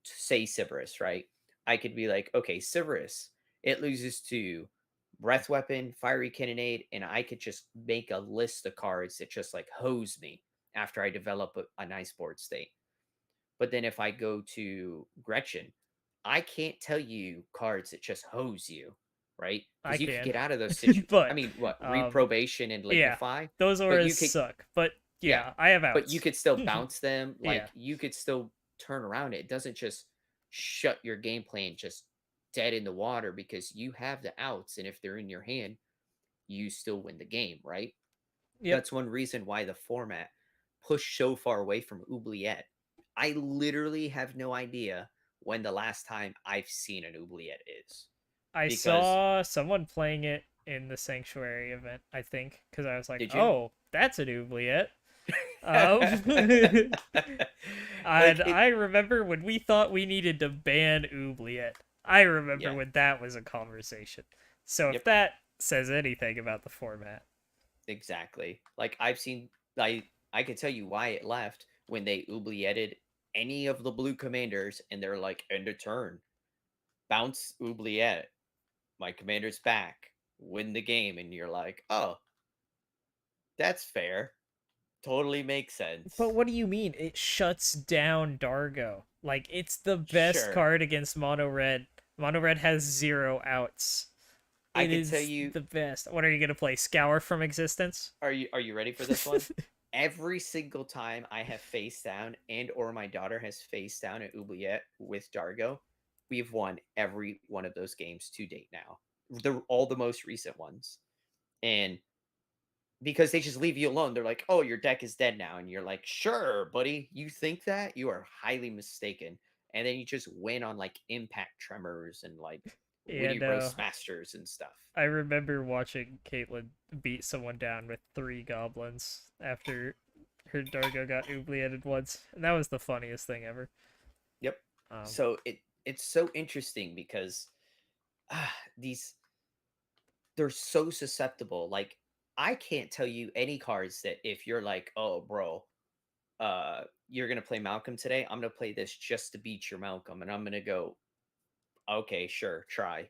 say Sivirus, right? I could be like, okay, Sivirus, it loses to Breath Weapon, Fiery Cannonade, and I could just make a list of cards that just like hose me after I develop a nice board state. But then if I go to Gretchen, I can't tell you cards that just hose you, right? I Because you could can, get out of those situations. I but mean, what um, reprobation and yeah, lignify, those but auras you could, suck. But yeah, yeah, I have but you outs. could still bounce them. Yeah, Like you could still turn around. It doesn't just shut your game plan just dead in the water because you have the outs, and if they're in your hand, you still win the game, right? yep. That's one reason why the format pushed so far away from Oubliette. I literally have no idea when the last time I've seen an Oubliette is. I Because saw someone playing it in the Sanctuary event, I think, because I was like, did you? oh, that's an oubliette. Um, Like and it I remember when we thought we needed to ban oubliette. I remember yeah. when that was a conversation. So if Yep. that says anything about the format, Exactly. Like I've seen I can tell you why it left when they oublietted any of the blue commanders, and they're like, end of turn, bounce oubliette, my commander's back, win the game, and you're like, oh, that's fair. Totally makes But sense. what do you mean? It shuts down Dargo. Like, it's the best Sure. card against Mono Red. Mono Red has 0 outs. I It can tell is you, the best. What are you gonna play? Scour from Existence? are you ready for this one? Every single time I have face down and or my daughter has face down at oubliette with Dargo, we've won every one of those games to date now. All the most recent ones. And because they just leave you alone. They're like, "Oh, your deck is dead now." And you're like, "Sure, buddy. You think that? You are highly mistaken." And then you just win on like impact tremors and like Yeah, witty no. roast masters and stuff. I remember watching Caitlyn beat someone down with 3 goblins after her Dargo got oublietted once, and that was the funniest thing ever. Yep. Um, So it's so interesting because these they're so susceptible. Like I can't tell you any cards that if you're like, "Oh, bro, you're gonna play Malcolm today. I'm gonna play this just to beat your Malcolm," and I'm gonna go, okay, sure, try.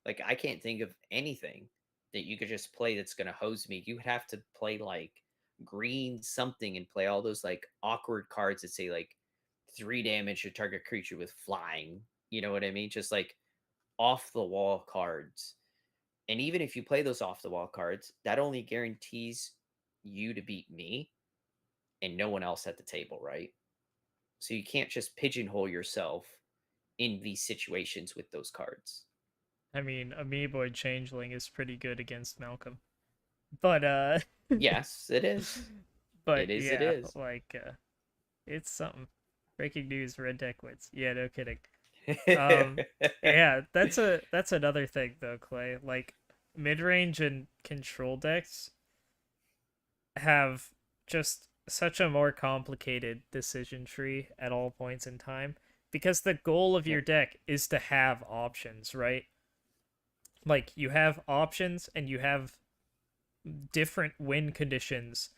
Like I can't think of anything that you could just play that's gonna hose me. You would have to play like green something and play all those like awkward cards that say like 3 damage to target creature with flying. You know what I mean? Just like off the wall cards. And even if you play those off the wall cards, that only guarantees you to beat me and no one else at the table, right? So you can't just pigeonhole yourself in these situations with those cards. I mean, Amiibo Changeling is pretty good against Malcolm, but Yes, it is. but It is, it yeah, is. like it's something. Breaking news: Red Deck wins. Yeah, no kidding. Um, yeah, that's another thing though, Clay. Like mid range and control decks have just such a more complicated decision tree at all points in time because the goal of your Yep, deck is to have options, right? Like you have options and you have different win conditions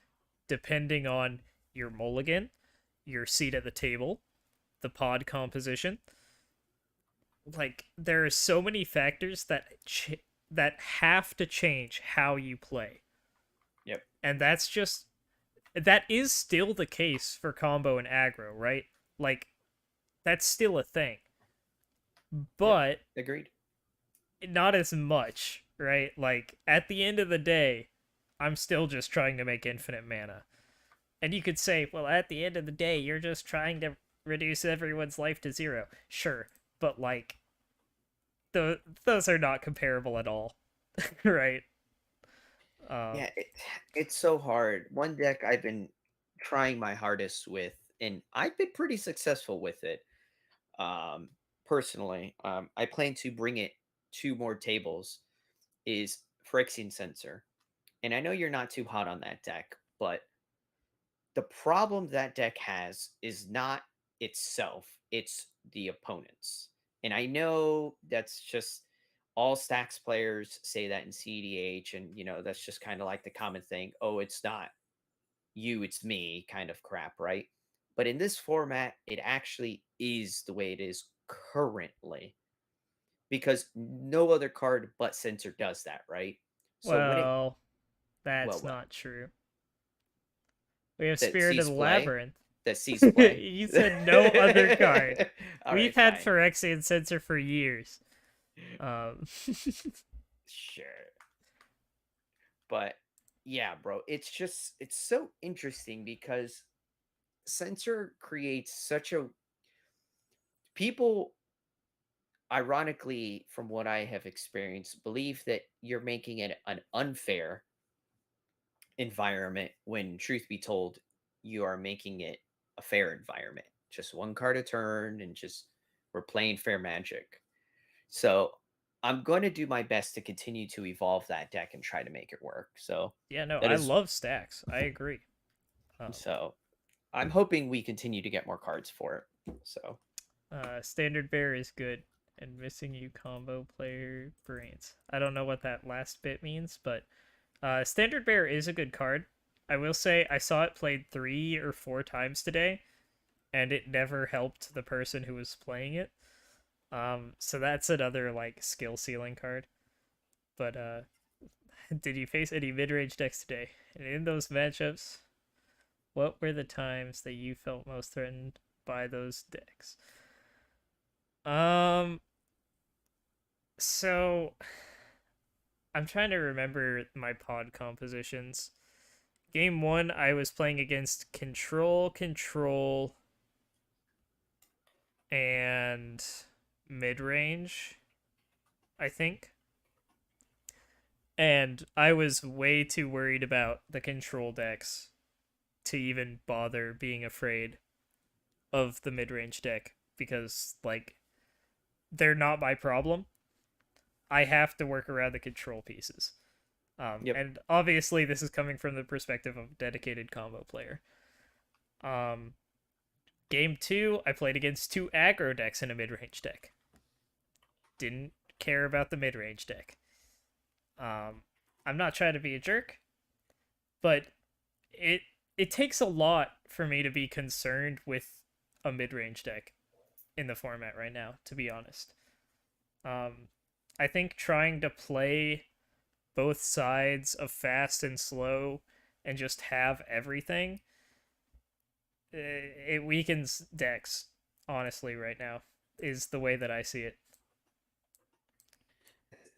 depending on your mulligan, your seat at the table, the pod composition. Like there are so many factors that have to change how you play. yep, And that is still the case for combo and aggro, right? Like that's still a thing, yep. but Agreed. not as much, right? Like at the end of the day, I'm still just trying to make infinite mana. And you could say, well, at the end of the day, you're just trying to reduce everyone's life to 0. Sure, but like those are not comparable at all, right? Uh, Yeah, it's so hard. One deck I've been trying my hardest with, and I've been pretty successful with it. Um, Personally, I plan to bring it to more tables. Is Phyrexian Sensor, and I know you're not too hot on that deck, but the problem that deck has is not itself, it's the opponents. And I know that's just all stacks players say that in CDH, and that's just kind of like the common thing. Oh, it's not you, it's me kind of crap, right? But in this format, it actually is the way it is currently because no other card but Censor does that, right? So when it, well, well, that's well, not true. We have that Spirit of sees the play, Labyrinth. that sees play. You said no other card. All We've right, had fine. Phyrexian Sensor for years. Um, Sure. But yeah, bro, it's so interesting because censor creates such a people ironically from what I have experienced believe that you're making it an unfair environment when truth be told you are making it a fair environment. Just one card a turn and just we're playing fair magic. So I'm going to do my best to continue to evolve that deck and try to make it work. So yeah, no, that I is love stacks. I agree. Um, so I'm hoping we continue to get more cards for it. So Standard Bear is good, and missing you combo player brains. I don't know what that last bit means, but Standard Bear is a good card. I will say I saw it played 3 or 4 times today, and it never helped the person who was playing it. So that's another like skill ceiling card. But did you face any mid range decks today? And in those matchups, what were the times that you felt most threatened by those decks? Um, so I'm trying to remember my pod compositions. Game one, I was playing against control, and mid range, I think. And I was way too worried about the control decks to even bother being afraid of the mid range deck because, like, they're not my problem. I have to work around the control pieces. Yep. And obviously, this is coming from the perspective of a dedicated combo player. Um, Game two, I played against two aggro decks in a mid range deck. Didn't care about the mid range deck. Um, I'm not trying to be a jerk, but it it takes a lot for me to be concerned with a mid range deck in the format right now. To be honest, um, I think trying to play both sides of fast and slow and just have everything, it weakens decks. Honestly, right now is the way that I see it.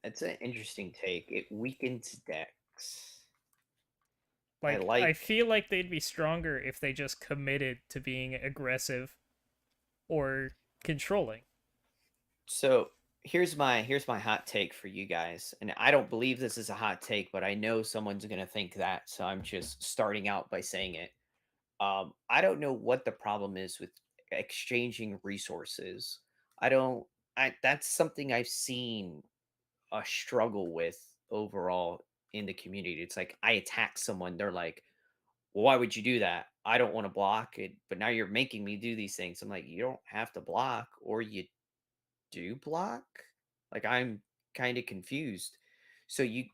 It's an interesting take. It weakens decks. I Like, I like. feel like they'd be stronger if they just committed to being aggressive or controlling. So here's my hot take for you guys, and I don't believe this is a hot take, but I know someone's gonna think that, so I'm just starting out by saying it. I don't know what the problem is with exchanging resources. I don't. I That's something I've seen a struggle with overall in the community. It's like I attack someone, they're like, "Well, why would you do that? I don't want to block it, but now you're making me do these things." I'm like, "You don't have to block, or you do block?" Like I'm kind of confused. So you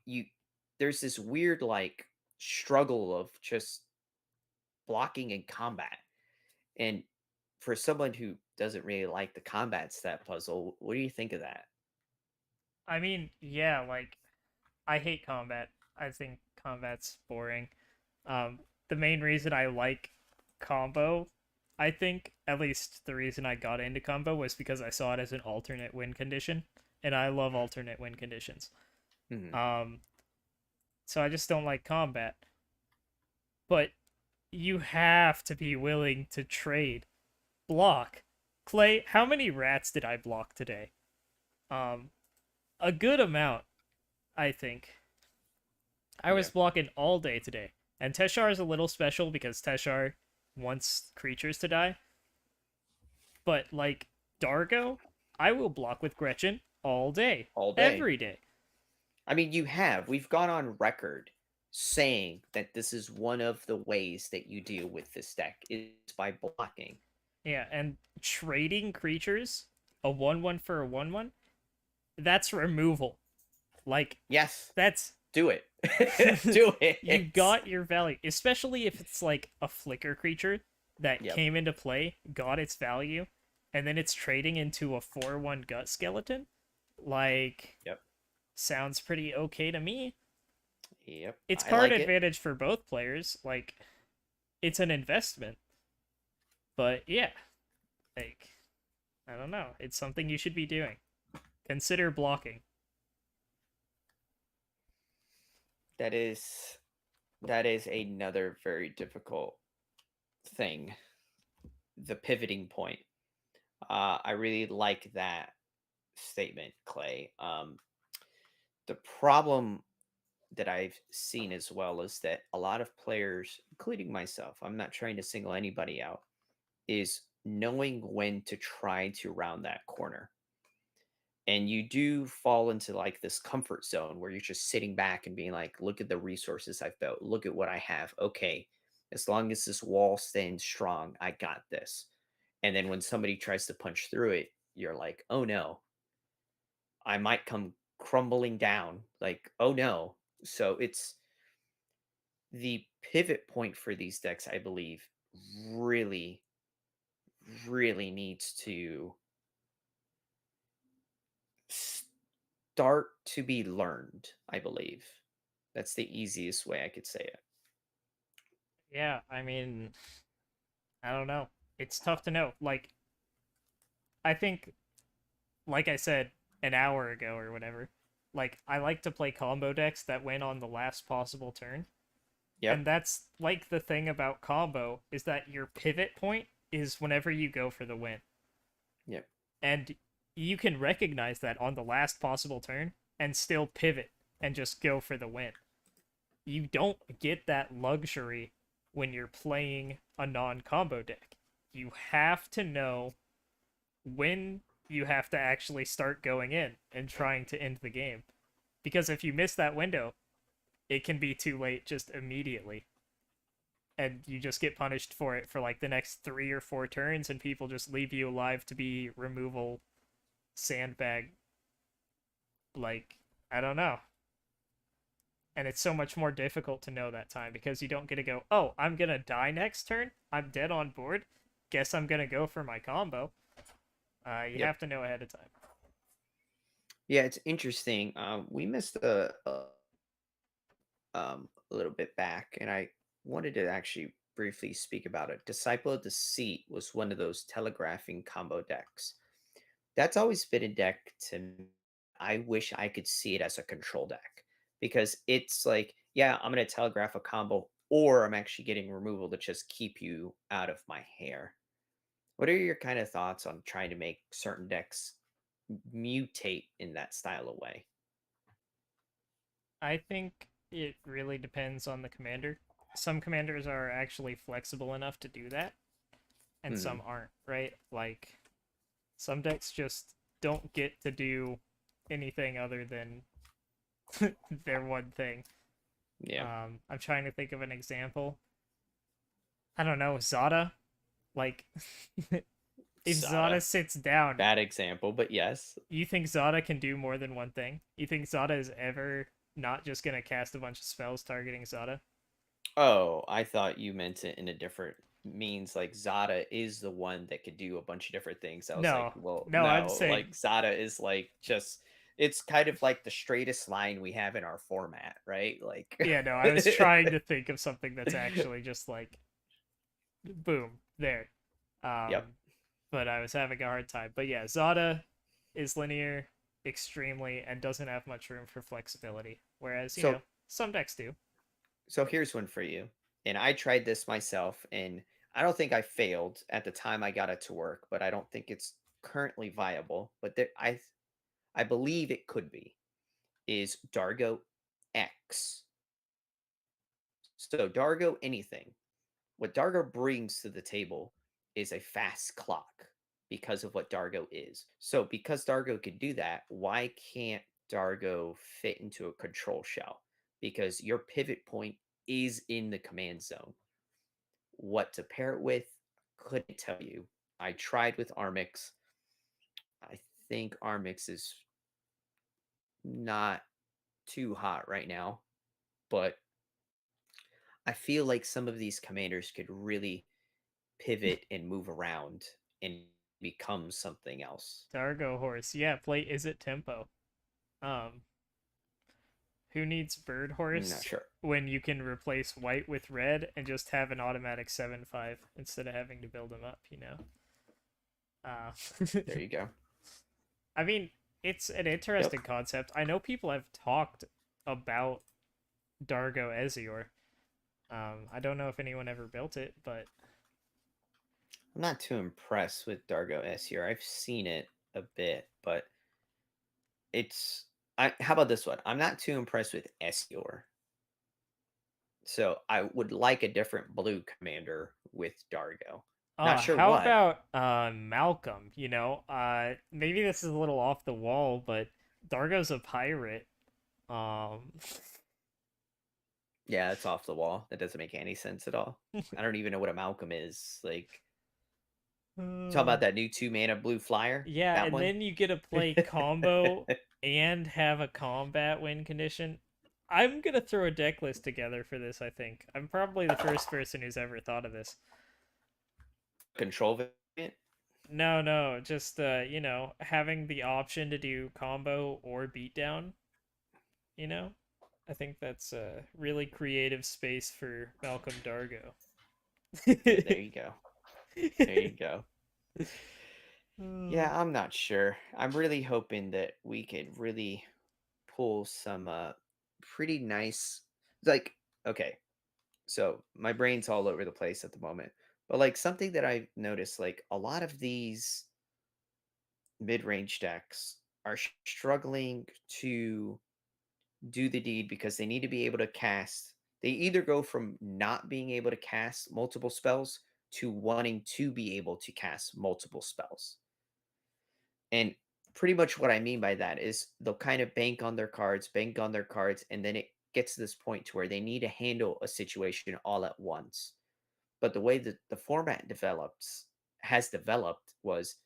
there's this weird like struggle of just blocking in combat. And for someone who doesn't really like the combat stat puzzle, what do you think of that? I mean, yeah, like I hate combat. I think combat's boring. The main reason I like combo, I think, at least the reason I got into combo was because I saw it as an alternate win condition, and I love alternate win conditions. Hmm. Um, so I just don't like combat. But you have to be willing to trade. Block. Clay, how many rats did I block today? Um, a good amount, I think. I was Yeah. blocking all day today. And Teshar is a little special because Teshar wants creatures to die. But like Dargo, I will block with Gretchen all day. All day. Every day. I mean, we've gone on record saying that this is one of the ways that you deal with this deck is by blocking. Yeah, and trading creatures, a 1-1 for a 1-1, that's removal. Like, Yes, that's do it. Do you it. got your value, especially if it's like a flicker creature that Yep. came into play, got its value, and then it's trading into a 4-1 gut skeleton. Like, Yep. sounds pretty okay to me. Yep. It's I card like it. advantage for both players. Like, it's an investment. But yeah, like, I don't know. It's something you should be doing. Consider blocking. That is another very difficult thing. The pivoting point. I really like that statement, Clay. The problem that I've seen as well is that a lot of players, including myself, I'm not trying to single anybody out, is knowing when to try to round that corner. And you do fall into like this comfort zone where you're just sitting back and being like, look at the resources I've built, look at what I have. Okay, as long as this wall stands strong, I got this. And then when somebody tries to punch through it, you're like, oh no, I might come crumbling down. Like, oh no. So it's the pivot point for these decks, I believe, really, really needs to start to be learned, I believe. That's the easiest way I could say it. Yeah, I mean, I don't know. It's tough to know. Like, I think, like I said an hour ago or whatever, like, I like to play combo decks that win on the last possible turn. And Yep. that's like the thing about combo is that your pivot point is whenever you go for the win. Yep. And you can recognize that on the last possible turn and still pivot and just go for the win. You don't get that luxury when you're playing a non-combo deck. You have to know when you have to actually start going in and trying to end the game. Because if you miss that window, it can be too late just immediately. And you just get punished for it for like the next 3 or 4 turns, and people just leave you alive to be removal sandbag. Like, I don't know. And it's so much more difficult to know that time because you don't get to go, oh, I'm gonna die next turn. I'm dead on board. Guess I'm gonna go for my combo. You Yep. have to know ahead of time. Yeah, it's interesting. We missed a little bit back, and I wanted to actually briefly speak about it. Disciple of Deceit was one of those telegraphing combo decks. That's always been a deck to me. I wish I could see it as a control deck because it's like, yeah, I'm going to telegraph a combo, or I'm actually getting removal to just keep you out of my hair. What are your kind of thoughts on trying to make certain decks mutate in that style of way? I think it really depends on the commander. Some commanders are actually flexible enough to do that, and Hmm. some aren't, right? Like, some decks just don't get to do anything other than their one thing. Yeah. I'm trying to think of an example. I don't know, Zada. Like, if Zada Zada. sits down, Bad example, but yes. you think Zada can do more than one thing? You think Zada is ever not just gonna cast a bunch of spells targeting Zada? Oh, I thought you meant it in a different means. Like Zada is the one that could do a bunch of different things. I was like, No, well, no, I'm no, saying, like Zada is like just it's kind of like the straightest line we have in our format, right? Like yeah, no, I was trying to think of something that's actually just like, boom, there. Yep. But I was having a hard time. But yeah, Zada is linear extremely and doesn't have much room for flexibility. Whereas, So some decks do. so here's one for you. And I tried this myself and I don't think I failed at the time I got it to work, but I don't think it's currently viable, but I believe it could be. Is Dargo X. So Dargo anything. What Dargo brings to the table is a fast clock because of what Dargo is. So because Dargo could do that, why can't Dargo fit into a control shell? Because your pivot point is in the command zone. What to pair it with, couldn't tell you. I tried with Armix. I think Armix is not too hot right now, but I feel like some of these commanders could really pivot and move around and become something else. Dargo Horse. Yeah, play Is It Tempo. Um, who needs Bird I'm not Horse sure. when you can replace white with red and just have an automatic 7/5 instead of having to build them up? Uh, There you go. I mean, it's an Yep. interesting concept. I know people have talked about Dargo Ezreal. I don't know if anyone ever built it, but I'm not too impressed with Dargo S here. I've seen it a bit, but it's how about this one? I'm not too impressed with Esior. So I would like a different blue commander with Dargo. Not sure how what. about Malcolm? Maybe this is a little off the wall, but Dargo's a pirate. Um, Yeah, it's off the wall. That doesn't make any sense at all. I don't even know what a Malcolm is. Like, talk uh, about that new 2 mana blue flyer? yeah, That and one? then you get to play combo and have a combat win condition. I'm gonna throw a deck list together for this. I think I'm probably the first person who's ever thought of this. Control No, no, just having the option to do combo or beatdown, you know? I think that's a really creative space for Malcolm Dargo. Yeah, there you go. There you go. Oh, Yeah, I'm not sure. I'm really hoping that we could really pull some pretty nice, like, okay, so my brain's all over the place at the moment. But like something that I've noticed, like a lot of these mid-range decks are struggling to do the deed because they need to be able to cast. They either go from not being able to cast multiple spells to wanting to be able to cast multiple spells. And pretty much what I mean by that is they'll kind of bank on their cards, and then it gets to this point to where they need to handle a situation all at once. But the way that the format has developed was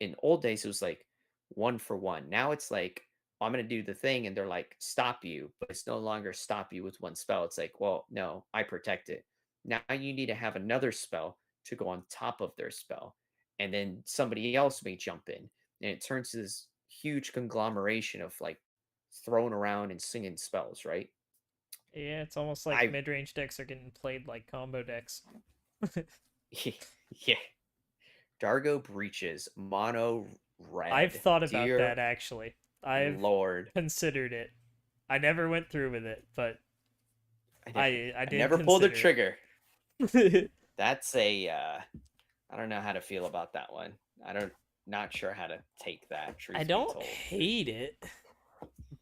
in old days it was like one for one. Now it's like I'm gonna do the thing and they're like stop you, but it's no longer stop you with one spell. It's like, well, no, I protect it. Now you need to have another spell to go on top of their spell. And then somebody else may jump in. And it turns to this huge conglomeration of like thrown around and singing spells, right? yeah, it's almost like I mid-range decks are getting played like combo decks. yeah. Dargo breaches mono I've red. thought about Dear that actually. I've Lord. considered it. I never went through with it, but I, ne- I I did never pulled the consider trigger. it. That's a I don't know how to feel about that one. I don't not sure how to take that, I truth be don't told. hate it,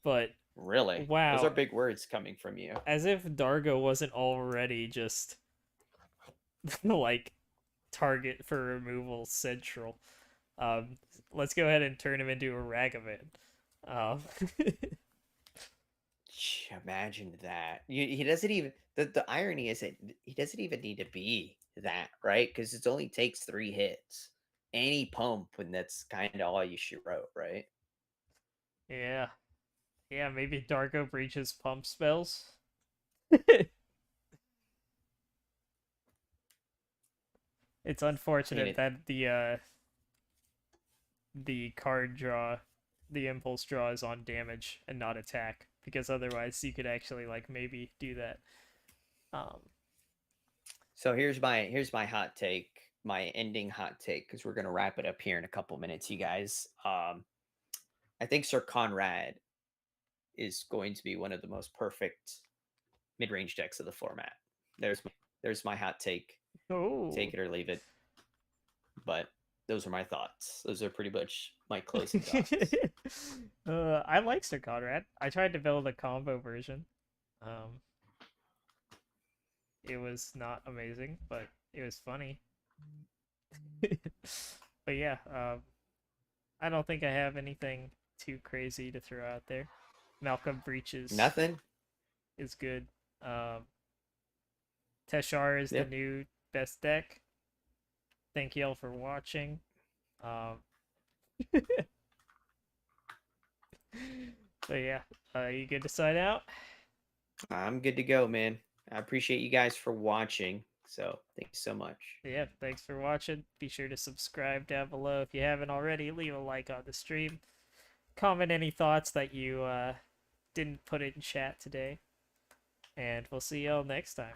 but Really? Those are wow, big words coming from you. as if Dargo wasn't already just like target for removal central. Um, let's go ahead and turn him into a Ragavan. Um, Imagine that. He doesn't even the irony is that he doesn't even need to be that, right? Because it only takes 3 hits. Any pump, and that's kind of all you should wrote, right? yeah, yeah, maybe Dargo breaches pump spells. It's I mean, unfortunate that the card draw, the impulse draw is on damage and not attack, because otherwise you could actually like maybe do that. Um, so here's my hot take, my ending hot take, because we're gonna wrap it up here in a couple minutes, you guys. I think Sir Conrad is going to be one of the most perfect mid-range decks of the format. There's my hot take. oh, Take it or leave it. But those are my thoughts. Those are pretty much my closing thoughts. I like Sir Conrad. I tried to build a combo version. Um, it was not amazing, but it was funny. But yeah, I don't think I have anything too crazy to throw out there. Malcolm Breaches Nothing. is good. Um, Teshar is the Yep. new best deck. Thank you all for watching. Um, so yeah, you good to sign out? I'm good to go, man. I appreciate you guys for watching. So thank you so much. Yeah, thanks for watching. Be sure to subscribe down below if you haven't already. Leave a like on the stream. Comment any thoughts that you didn't put in chat today. And we'll see y'all next time.